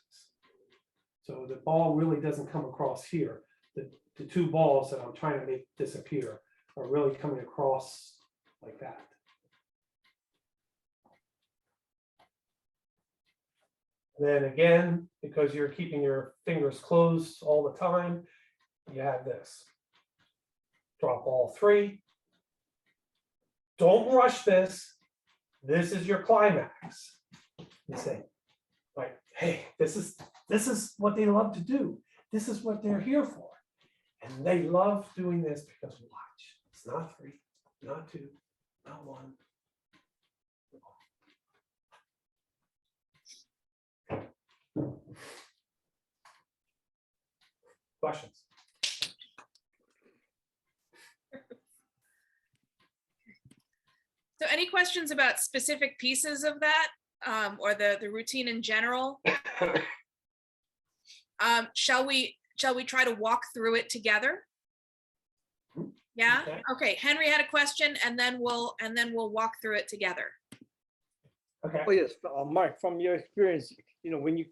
So the ball really doesn't come across here. The 2 balls that I'm trying to make disappear are really coming across like that. Then again, because you're keeping your fingers closed all the time, you have this. Drop all 3. Don't rush this. This is your climax. You say, like, hey, this is what they love to do. This is what they're here for. And they love doing this because watch. It's not 3, not 2, not 1. Questions? So any questions about specific pieces of that, or the routine in general? Shall we try to walk through it together? Yeah. Okay. Henry had a question, and then we'll walk through it together. Okay. Oh yes, Mark, from your experience, when you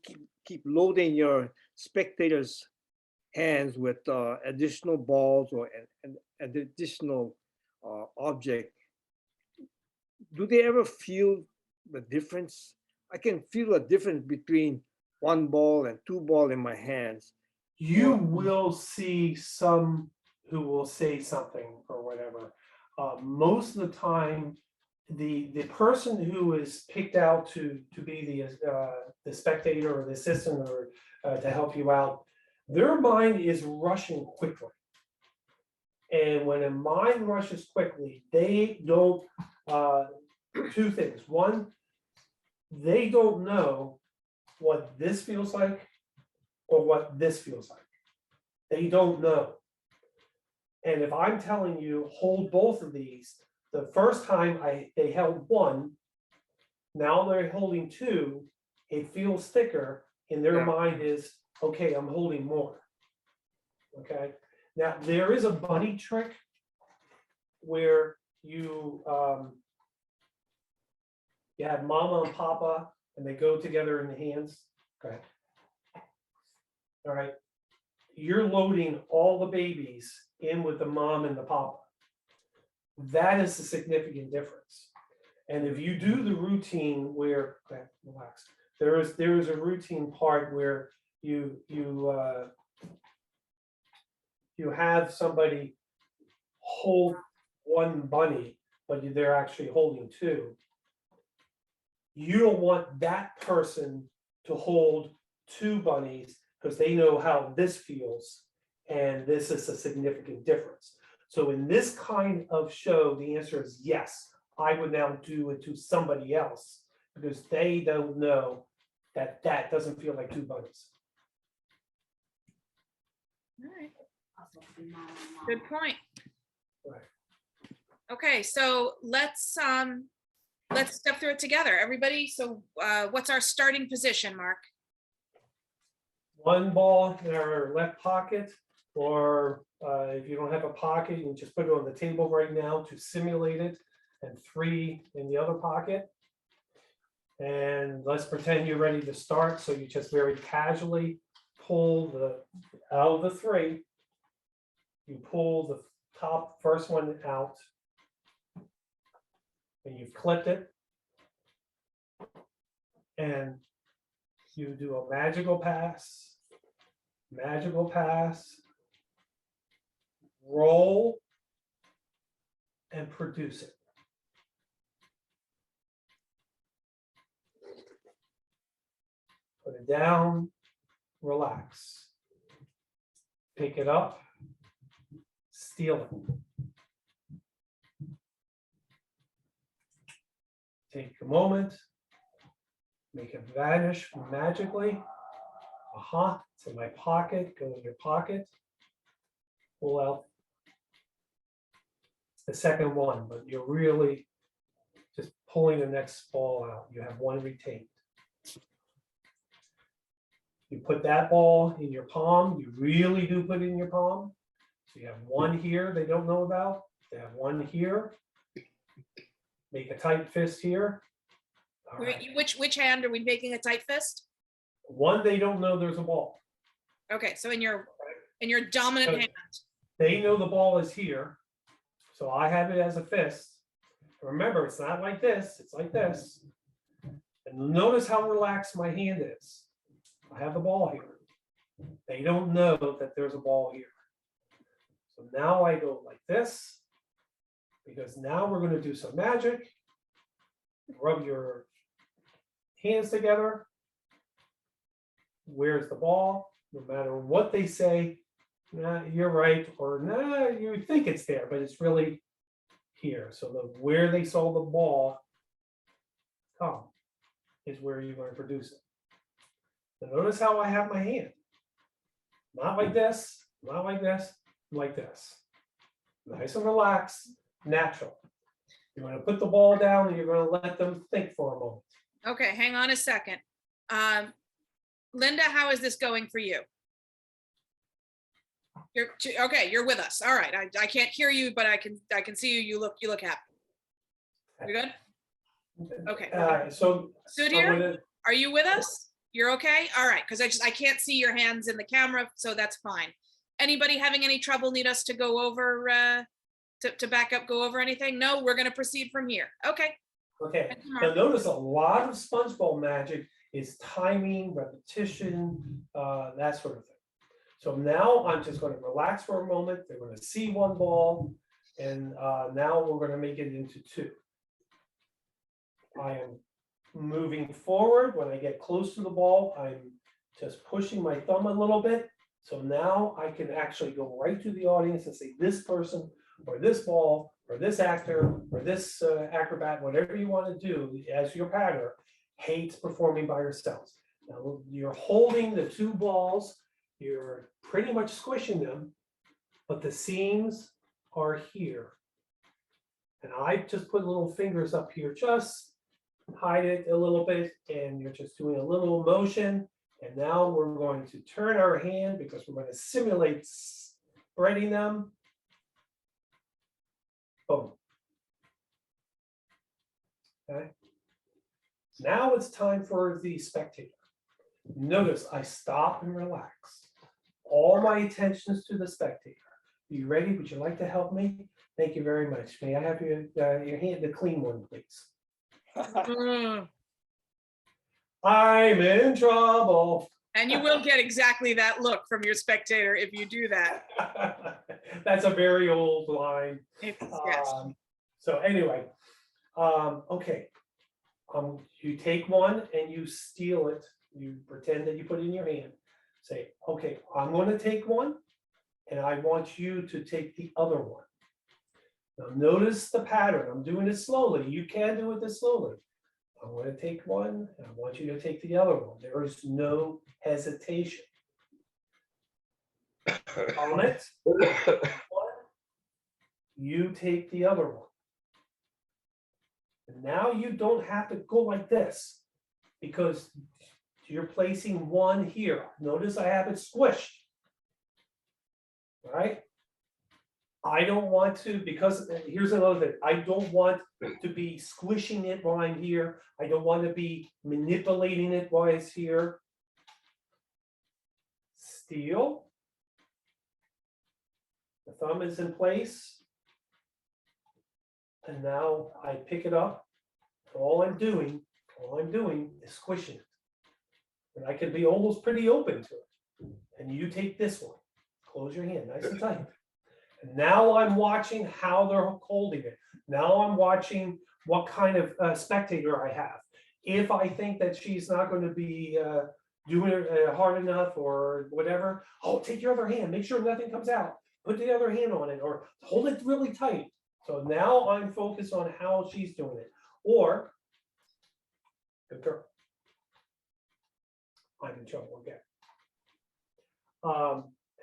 keep loading your spectators hands with additional balls or an additional object, do they ever feel the difference? I can feel a difference between one ball and two ball in my hands. You will see some who will say something or whatever. Most of the time, the person who is picked out to be the spectator or the assistant or to help you out, their mind is rushing quickly. And when a mind rushes quickly, they don't, two things. One, they don't know what this feels like or what this feels like. They don't know. And if I'm telling you, hold both of these, the first time they held one, now they're holding two, it feels thicker, and their mind is, okay, I'm holding more. Okay. Now there is a bunny trick where you have mama and papa and they go together in the hands. Okay. All right. You're loading all the babies in with the mom and the papa. That is a significant difference. And if you do the routine where, okay, relax, there is a routine part where you have somebody hold one bunny, but they're actually holding two. You don't want that person to hold two bunnies because they know how this feels, and this is a significant difference. So in this kind of show, the answer is yes. I would now do it to somebody else because they don't know that that doesn't feel like two bunnies. All right. Good point. Right. Okay, so let's step through it together, everybody. So what's our starting position, Mark? One ball in our left pocket, or if you don't have a pocket, you can just put it on the table right now to simulate it, and three in the other pocket. And let's pretend you're ready to start. So you just very casually pull out of the three, you pull the top first one out, and you've clipped it, and you do a magical pass, roll, and produce it. Put it down, relax. Pick it up, steal it. Take a moment, make it vanish magically. Aha, it's in my pocket, go in your pocket. Pull out the second one, but you're really just pulling the next ball out. You have one retained. You put that ball in your palm, you really do put it in your palm. So you have one here they don't know about, they have one here. Make a tight fist here. All right. Which hand are we making a tight fist? One, they don't know there's a ball. Okay, so in your dominant So hand. they know the ball is here. So I have it as a fist. Remember, it's not like this, it's like this. And notice how relaxed my hand is. I have the ball here. They don't know that there's a ball here. So now I go like this, because now we're going to do some magic. Rub your hands together. Where's the ball? No matter what they say, nah, you're right, or nah, you think it's there, but it's really here. So where they saw the ball come is where you're going to produce it. So notice how I have my hand. Not like this, not like this, like this. Nice and relaxed, natural. You're going to put the ball down and you're going to let them think for a moment. Okay, hang on a second. Linda, how is this going for you? You're with us. All right. I can't hear you, but I can see you. You look happy. You good? Okay. So Sudhir, are you with us? You're okay? All right, because I can't see your hands in the camera, so that's fine. Anybody having any trouble need us to go over, to back up, go over anything? No, we're gonna proceed from here. Okay. Okay, Thank you, now Mark. notice a lot of SpongeBob magic is timing, repetition, that sort of thing. So now I'm just going to relax for a moment. They're going to see one ball, and now we're going to make it into two. I am moving forward. When I get close to the ball, I'm just pushing my thumb a little bit. So now I can actually go right to the audience and say, this person, or this ball, or this actor, or this acrobat, whatever you want to do as your pattern, hates performing by yourselves. Now you're holding the two balls, you're pretty much squishing them, but the seams are here. And I just put little fingers up here, just hide it a little bit, and you're just doing a little motion. And now we're going to turn our hand because we're going to simulate spreading them. Boom. Okay. Now it's time for the spectator. Notice I stop and relax. All my attention is to the spectator. Are you ready? Would you like to help me? Thank you very much. May I have your hand, the clean one, please? I'm in trouble. And you will get exactly that look from your spectator if you do that. That's a very old line. Yes. So anyway, okay. You take one and you steal it. You pretend that you put it in your hand. Say, okay, I'm going to take one, and I want you to take the other one. Now notice the pattern. I'm doing it slowly. You can do it this slowly. I'm going to take one, and I want you to take the other one. There is no hesitation. On it. You take the other one. And now you don't have to go like this because you're placing one here. Notice I have it squished. All right. I don't want to, because here's another thing. I don't want to be squishing it while I'm here. I don't want to be manipulating it while it's here. Steal. The thumb is in place. And now I pick it up. All I'm doing is squishing it. And I can be almost pretty open to it. And you take this one. Close your hand nice and tight. And now I'm watching how they're holding it. Now I'm watching what kind of spectator I have. If I think that she's not going to be doing it hard enough or whatever, oh, take your other hand. Make sure nothing comes out. Put the other hand on it or hold it really tight. So now I'm focused on how she's doing it. Or, good girl. I'm in trouble again.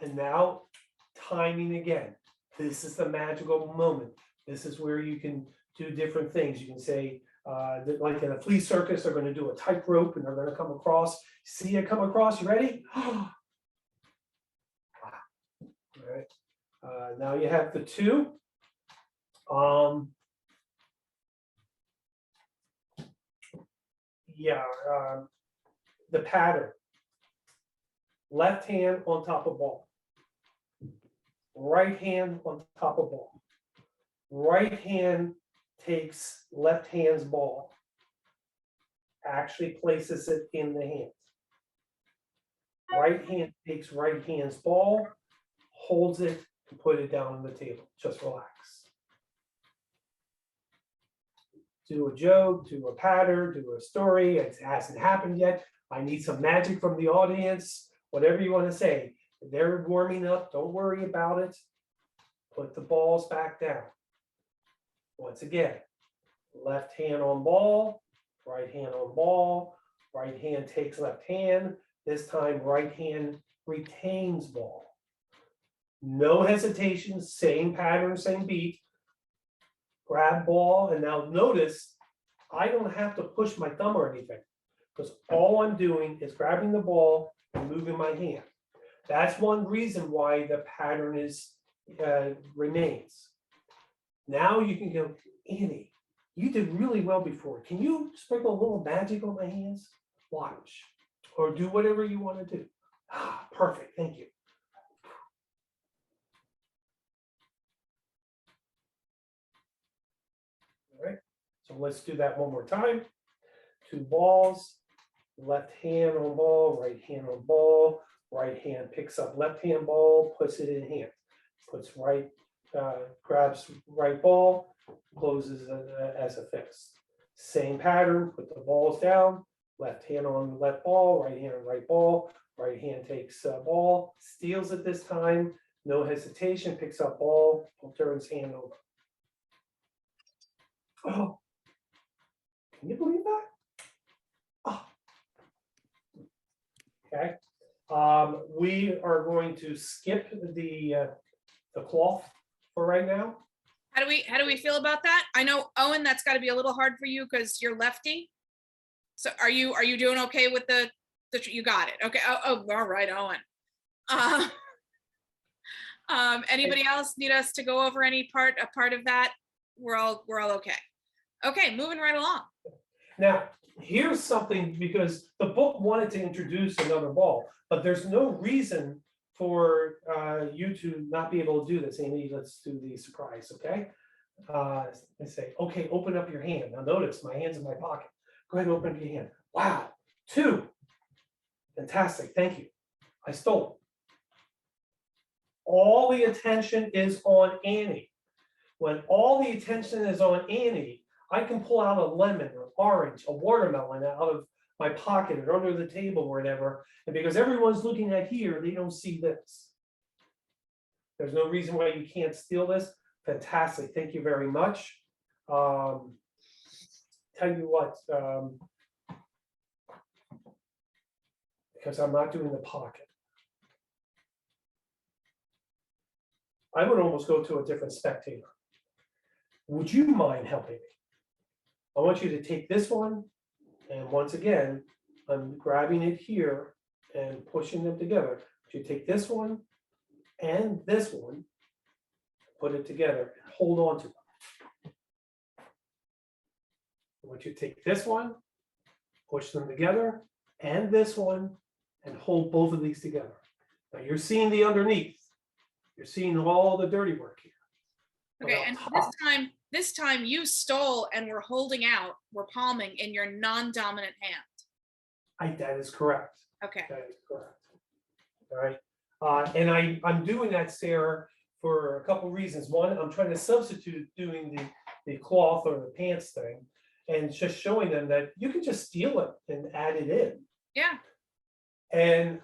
And now timing again. This is the magical moment. This is where you can do different things. You can say, like in a flea circus, they're going to do a tightrope and they're going to come across. See it come across. You ready? All right. Now you have the two. The pattern. Left hand on top of ball. Right hand on top of ball. Right hand takes left hand's ball. Actually places it in the hands. Right hand takes right hand's ball, holds it, and put it down on the table. Just relax. Do a joke, do a pattern, do a story. It hasn't happened yet. I need some magic from the audience. Whatever you want to say. They're warming up. Don't worry about it. Put the balls back down. Once again, left hand on ball, right hand on ball. Right hand takes left hand. This time, right hand retains ball. No hesitation. Same pattern, same beat. Grab ball, and now notice I don't have to push my thumb or anything because all I'm doing is grabbing the ball and moving my hand. That's one reason why the pattern is remains. Now you can go, Annie, you did really well before. Can you sprinkle a little magic on my hands? Watch, or do whatever you want to do. Ah, perfect, thank you. So let's do that one more time. 2 balls, left hand on ball, right hand on ball, right hand picks up left hand ball, puts it in hand, puts right, grabs right ball, closes as a fist. Same pattern, put the balls down, left hand on left ball, right hand on right ball, right hand takes ball, steals it this time, no hesitation, picks up ball, turns hand over. Oh, can you believe that? Oh. Okay, we are going to skip the cloth for right now. How do we feel about that? I know, Owen, that's got to be a little hard for you because you're lefty. So are you doing okay with the you got it? Okay. Oh, all right, Owen. Anybody else need us to go over a part of that? We're all okay. Okay, moving right along. Now, here's something, because the book wanted to introduce another ball, but there's no reason for you to not be able to do this. Amy, let's do the surprise, okay? And say, okay, open up your hand. Now notice my hand's in my pocket. Go ahead and open up your hand. Wow, 2. Fantastic, thank you. I stole it. All the attention is on Annie. When all the attention is on Annie, I can pull out a lemon, or orange, a watermelon out of my pocket or under the table or whatever. And because everyone's looking at here, they don't see this. There's no reason why you can't steal this. Fantastic, thank you very much. Tell you what, because I'm not doing the pocket, I would almost go to a different spectator. Would you mind helping me? I want you to take this one, and once again, I'm grabbing it here and pushing them together. You take this one and this one, put it together, and hold on to them. I want you to take this one, push them together, and this one, and hold both of these together. Now you're seeing the underneath. You're seeing all the dirty work here. Okay, and this time you stole and we're holding out, we're palming in your non-dominant hand. That is correct. Okay. That is correct. All right. And I'm doing that, Sarah, for a couple reasons. One, I'm trying to substitute doing the cloth or the pants thing and just showing them that you can just steal it and add it in. Yeah. And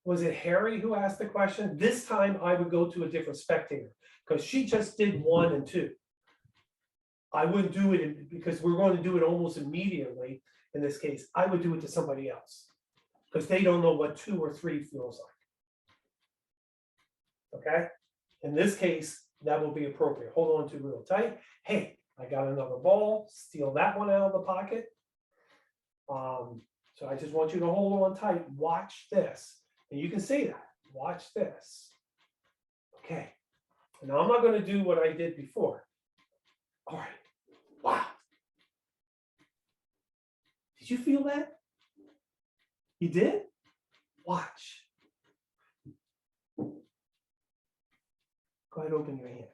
was it Harry who asked the question? This time I would go to a different spectator because she just did 1 and 2. I wouldn't do it because we're going to do it almost immediately. In this case, I would do it to somebody else because they don't know what 2 or 3 feels like. Okay. In this case, that will be appropriate. Hold on to real tight. Hey, I got another ball. Steal that one out of the pocket. So I just want you to hold on tight. Watch this. And you can see that. Watch this. Okay. Now I'm not going to do what I did before. All right. Wow. Did you feel that? You did? Watch. Go ahead, open your hand.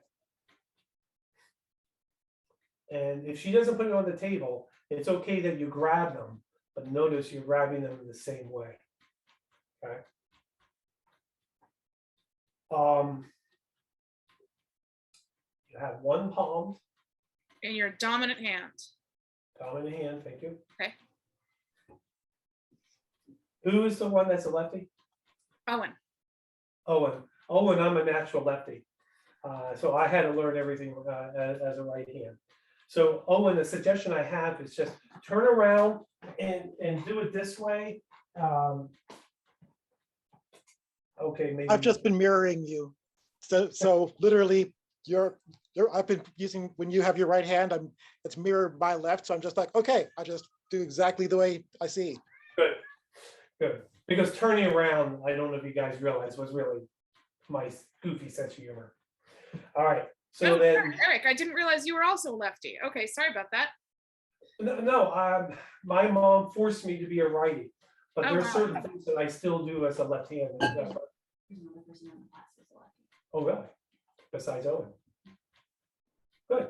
And if she doesn't put it on the table, it's okay that you grab them, but notice you're grabbing them in the same way. Okay. You have one palm. In your dominant hand. Dominant hand, thank you. Okay. Who is the one that's a lefty? Owen. Owen. Owen, I'm a natural lefty. So I had to learn everything as a right hand. So Owen, the suggestion I have is just turn around and do it this way. Okay, maybe. I've just been mirroring you. So literally I've been using, when you have your right hand, it's mirrored my left. So I'm just like, okay, I just do exactly the way I see. Good, good. Because turning around, I don't know if you guys realize, was really my goofy sense of humor. All right, so then. Eric, I didn't realize you were also a lefty. Okay, sorry about that. No, my mom forced me to be a righty, but Oh, there's wow. certain things that I still do as a left-handed. Oh, really? Besides Owen. Good.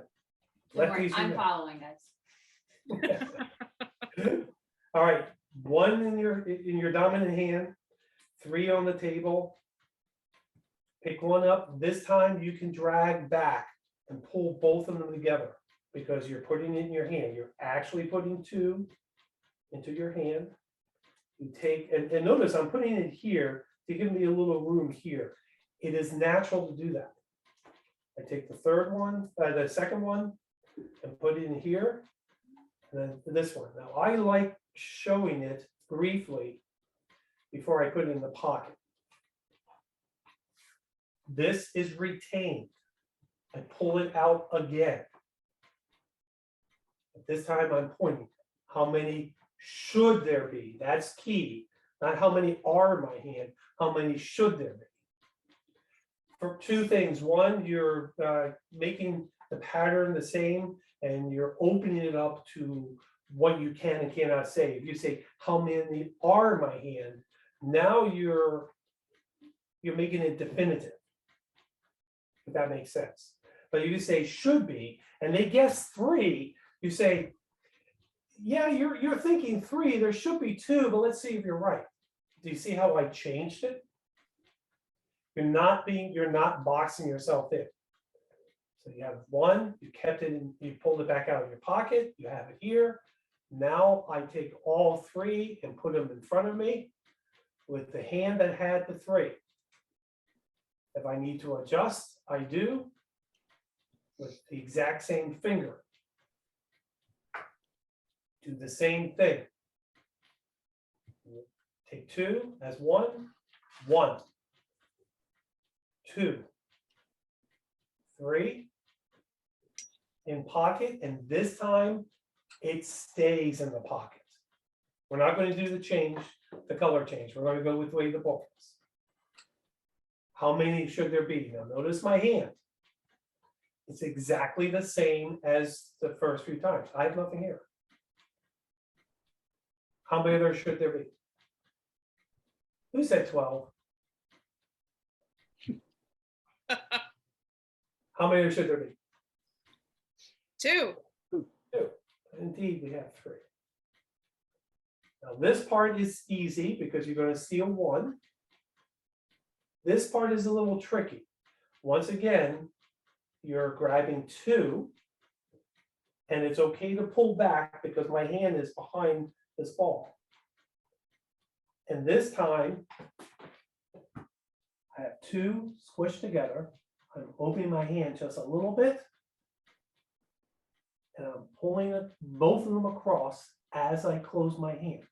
Don't worry, Lefties I'm unite. following, guys. All right, one in your dominant hand, 3 on the table. Pick one up. This time you can drag back and pull both of them together because you're putting it in your hand. You're actually putting 2 into your hand. You take, and notice I'm putting it here to give me a little room here. It is natural to do that. I take the the second one and put it in here. And then this one. Now I like showing it briefly before I put it in the pocket. This is retained. I pull it out again. At this time I'm pointing. How many should there be? That's key. Not how many are in my hand, how many should there be? For 2 things. One, you're making the pattern the same and you're opening it up to what you can and cannot say. If you say, how many are in my hand? Now you're making it definitive, if that makes sense. But you say should be, and they guess 3, you say, yeah, you're thinking 3, there should be 2, but let's see if you're right. Do you see how I changed it? You're not boxing yourself in. So you have 1, you kept it in, you pulled it back out of your pocket, you have it here. Now I take all 3 and put them in front of me with the hand that had the 3. If I need to adjust, I do with the exact same finger. Do the same thing. Take 2 as 1, 1, 2, 3, in pocket, and this time it stays in the pocket. We're not going to do the color change. We're going to go with the way the book is. How many should there be? Now notice my hand. It's exactly the same as the first few times. I have nothing here. How many there should there be? Who said 12? How many should there be? 2. 2. Indeed, we have 3. Now this part is easy because you're going to steal 1. This part is a little tricky. Once again, you're grabbing 2, and it's okay to pull back because my hand is behind this ball. And this time, I have 2 squished together. I'm opening my hand just a little bit, and I'm pulling both of them across as I close my hand.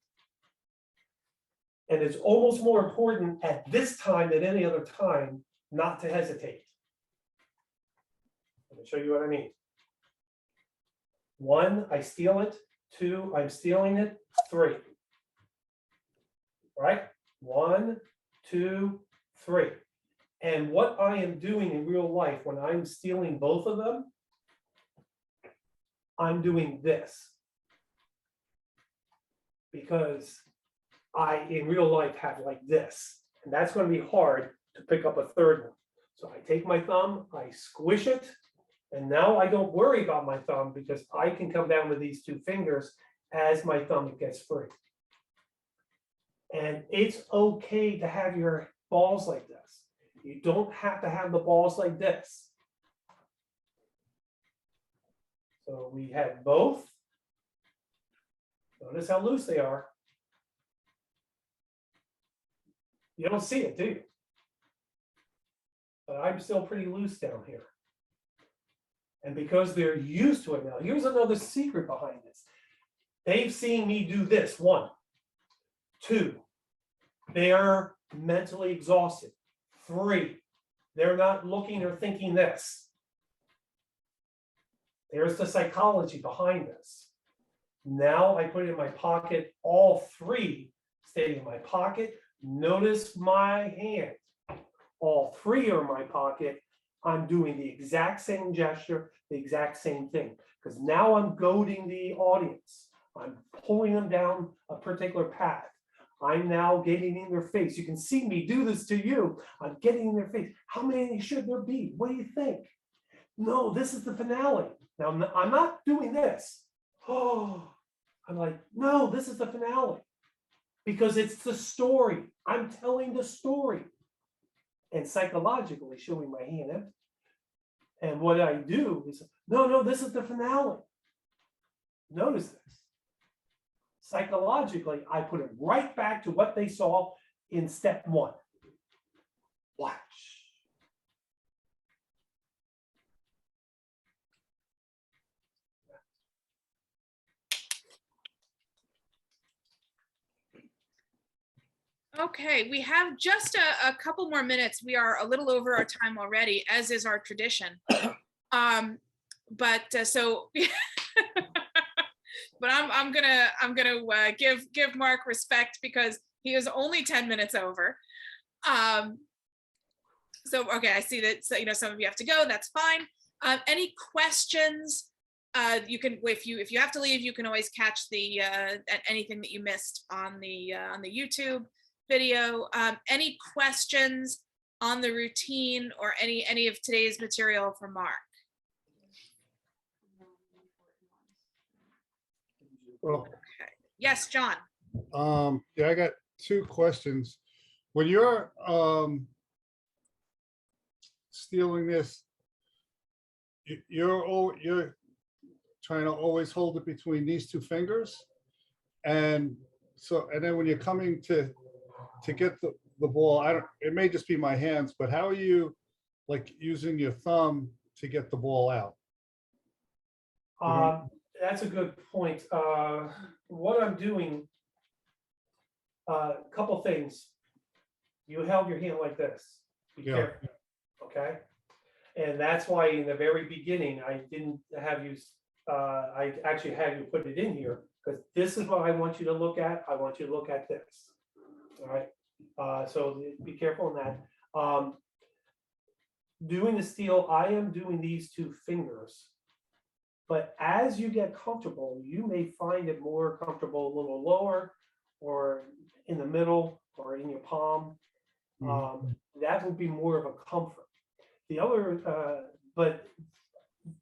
And it's almost more important at this time than any other time not to hesitate. Let me show you what I mean. 1, I steal it. 2, I'm stealing it. 3. Right? 1, 2, 3. And what I am doing in real life when I'm stealing both of them, I'm doing this. Because I, in real life, have like this. And that's going to be hard to pick up a third one. So I take my thumb, I squish it, and now I don't worry about my thumb because I can come down with these 2 fingers as my thumb gets free. And it's okay to have your balls like this. You don't have to have the balls like this. So we have both. Notice how loose they are. You don't see it, do you? But I'm still pretty loose down here. And because they're used to it now, here's another secret behind this. They've seen me do this, 1, 2. They're mentally exhausted. 3, they're not looking or thinking this. There's the psychology behind this. Now I put it in my pocket, all 3 stay in my pocket. Notice my hand. All 3 are in my pocket. I'm doing the exact same gesture, the exact same thing. Because now I'm goading the audience. I'm pulling them down a particular path. I'm now getting in their face. You can see me do this to you. I'm getting in their face. How many should there be? What do you think? No, this is the finale. Now, I'm not doing this. Oh, I'm like, no, this is the finale. Because it's the story. I'm telling the story. And psychologically showing my hand empty. And what I do is, no, this is the finale. Notice this. Psychologically, I put it right back to what they saw in step one. Watch. Okay, we have just a couple more minutes. We are a little over our time already, as is our tradition. So, but I'm gonna give Mark respect because he is only 10 minutes over. So okay, I see that. So, some of you have to go. That's fine. Any questions? You can, if you have to leave, you can always catch the anything that you missed on the YouTube video. Any questions on the routine or any of today's material for Mark? Well, Okay. Yes, John. yeah, I got two questions. When you're stealing this, you're trying to always hold it between these two fingers, and then when you're coming to get the ball, it may just be my hands, but how are you like using your thumb to get the ball out? That's a good point. What I'm doing, a couple things. You held your hand like this. Be careful, okay? And that's why in the very beginning, I didn't have you, I actually had you put it in here, because this is what I want you to look at. I want you to look at this, all right? So be careful on that. Doing the steal, I am doing these two fingers. But as you get comfortable, you may find it more comfortable a little lower or in the middle or in your palm. That will be more of a comfort. The other, but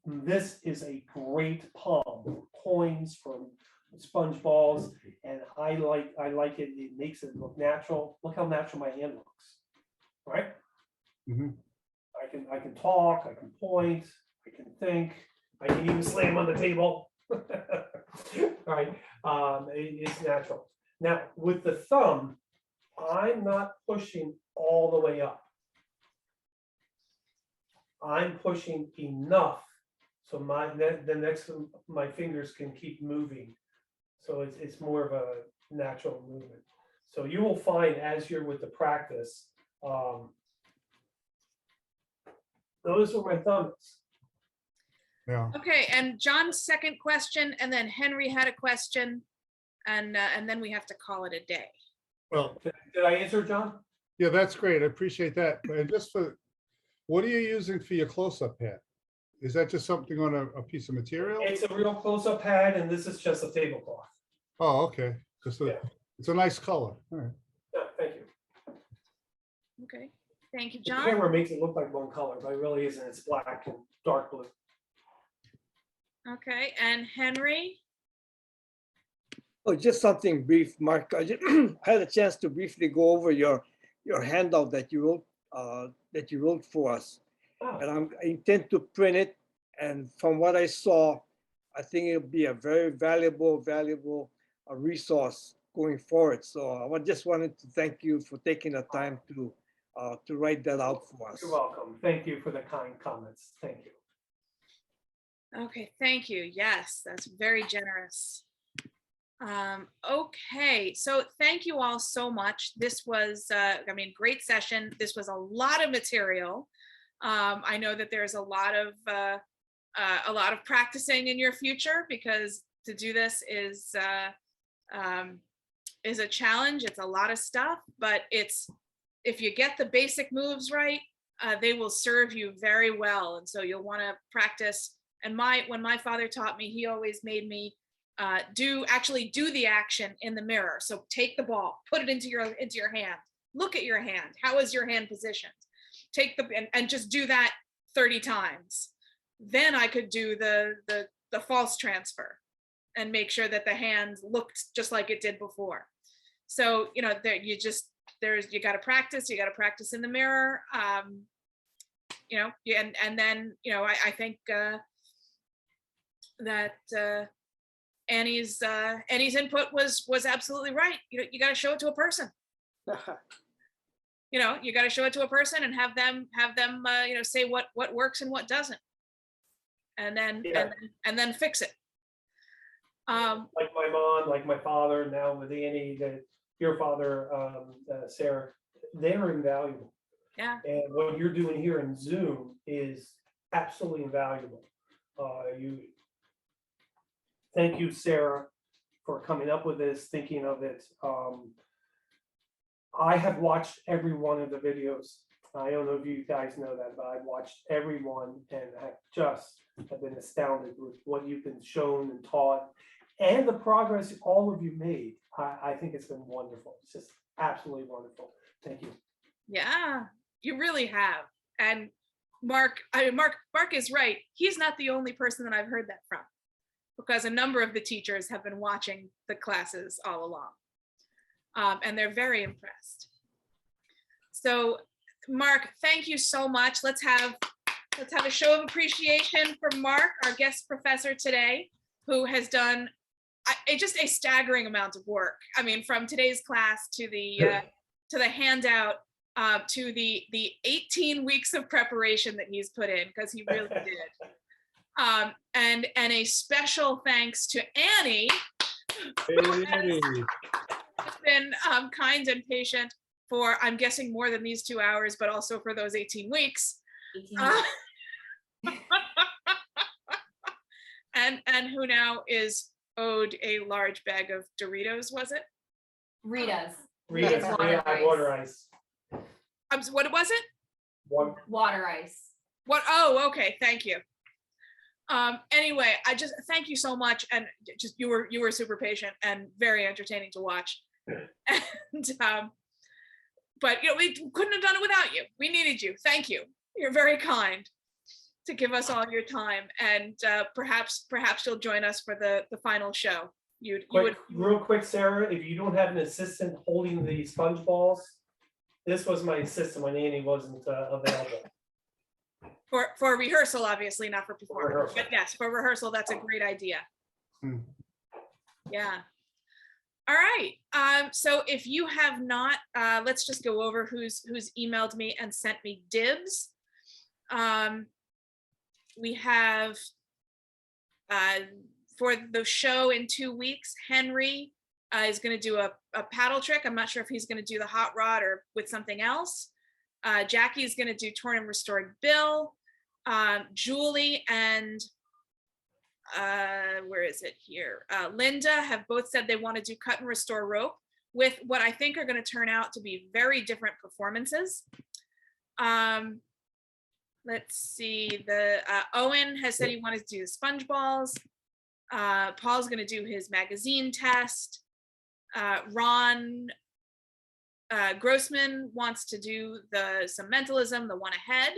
this is a great palm. Coins from sponge balls, and I like it. It makes it look natural. Look how natural my hand looks, right? I can talk. I can point. I can think. I can even slam on the table. Right? It's natural. Now, with the thumb, I'm not pushing all the way up. I'm pushing enough so my fingers can keep moving. So it's more of a natural movement. So you will find as you're with the practice, those are my thumbs. Yeah. Okay, and John's second question, and then Henry had a question, and then we have to call it a day. Well, did I answer, John? Yeah, that's great. I appreciate that. And just what are you using for your close-up pad? Is that just something on a piece of material? It's a real close-up pad, and this is just a tablecloth. Oh, okay. It's a nice color. All right. Yeah, thank you. Okay, thank you, The John. camera makes it look like one color, but it really isn't. It's black and dark blue. Okay, and Henry? Oh, just something brief, Mark. I just had a chance to briefly go over your handout that you wrote for us, and I intend to print it. And from what I saw, I think it'll be a very valuable resource going forward. So I just wanted to thank you for taking the time to write that out for us. You're welcome. Thank you for the kind comments. Thank you. Okay, thank you. Yes, that's very generous. Okay, so thank you all so much. This was, great session. This was a lot of material. I know that there's a lot of practicing in your future, because to do this is a challenge. It's a lot of stuff, but if you get the basic moves right, they will serve you very well. And so you'll want to practice. And when my father taught me, he always made me do the action in the mirror. So take the ball, put it into your hand, look at your hand. How is your hand positioned? And just do that 30 times, then I could do the false transfer and make sure that the hand looked just like it did before. So, you know, you got to practice in the mirror. You know, and then, you know, I think that Annie's input was absolutely right. You got to show it to a person. You know, you got to show it to a person and have them you know, say what works and what doesn't, and then and then fix it. Like my mom, like my father, now with Annie, your father, Sarah, they're invaluable. Yeah. And what you're doing here in Zoom is absolutely invaluable. Thank you, Sarah, for coming up with this, thinking of it. I have watched every one of the videos. I don't know if you guys know that, but I've watched every one and have been astounded with what you've been shown and taught and the progress all of you made. I think it's been wonderful. It's just absolutely wonderful. Thank you. Yeah, you really have. And Mark is right. He's not the only person that I've heard that from, because a number of the teachers have been watching the classes all along. And they're very impressed. So Mark, thank you so much. Let's have a show of appreciation for Mark, our guest professor today, who has done just a staggering amount of work. I mean, from today's class to the handout, to the 18 weeks of preparation that he's put in, because he really did. And a special thanks to Annie, who has been kind and patient for, I'm guessing, more than these 2 hours, but also for those 18 weeks. 18 weeks. And who now is owed a large bag of Doritos, was it? Rita's Water ice. What was it? water ice. What? Oh, okay. Thank you. Anyway, I just thank you so much, and just you were super patient and very entertaining to watch. And but you know, we couldn't have done it without you. We needed you. Thank you. You're very kind to give us all your time, and perhaps you'll join us for the final show. You would real quick, Sarah, if you don't have an assistant holding the sponge balls, this was my assistant when Annie wasn't available. For rehearsal, obviously, not for performance. rehearsal. But yes, for rehearsal, that's a great idea. Yeah. All right. So if you have not, let's just go over who's emailed me and sent me dibs. We have for the show in 2 weeks, Henry is going to do a paddle trick. I'm not sure if he's going to do the hot rod or with something else. Jackie is going to do torn and restored Bill. Julie and where is it here? Linda have both said they want to do cut and restore rope with what I think are going to turn out to be very different performances. Let's see, Owen has said he wanted to do the sponge balls. Paul's going to do his magazine test. Ron Grossman wants to do some mentalism, the one ahead.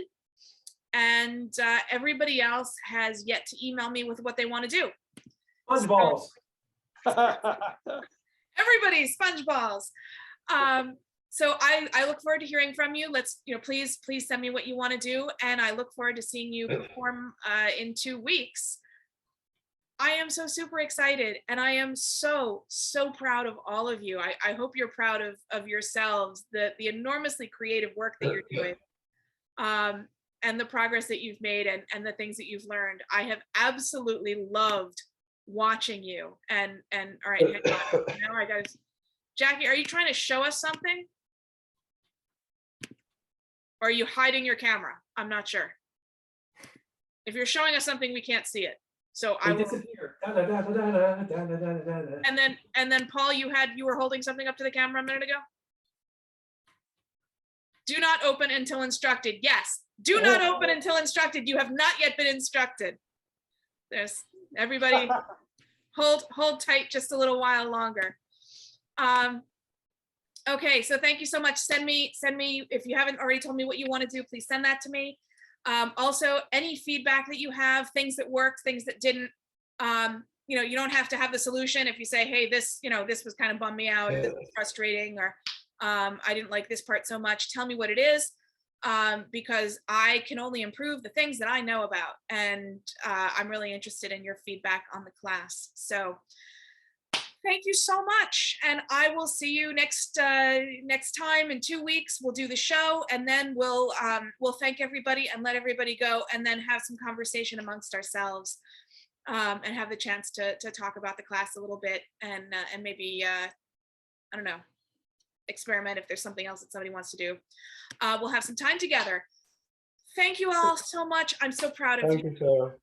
And everybody else has yet to email me with what they want to do. Sponge balls. Everybody, sponge balls. So I look forward to hearing from you. Let's, please send me what you want to do. And I look forward to seeing you perform in 2 weeks. I am so super excited, and I am so proud of all of you. I hope you're proud of yourselves, the enormously creative work that you're doing, and the progress that you've made, and the things that you've learned. I have absolutely loved watching you. And all right, now I got Jackie, are you trying to show us something? Or are you hiding your camera? I'm not sure. If you're showing us something, we can't see it. So I will. And then Paul, you were holding something up to the camera a minute ago. Do not open until instructed. Yes, do not open until instructed. You have not yet been instructed. There's everybody hold tight just a little while longer. Okay, so thank you so much. Send me if you haven't already told me what you want to do, please send that to me. Also, any feedback that you have, things that worked, things that didn't, you know, you don't have to have the solution. If you say, hey, this, you know, this was kind of bummed me out, this was frustrating, or I didn't like this part so much, tell me what it is, because I can only improve the things that I know about. And I'm really interested in your feedback on the class. So thank you so much. And I will see you next time in 2 weeks. We'll do the show, and then we'll thank everybody and let everybody go, and then have some conversation amongst ourselves, and have the chance to talk about the class a little bit, and maybe I don't know, experiment if there's something else that somebody wants to do. We'll have some time together. Thank you all so much. I'm so proud of you. Thank you, Sarah.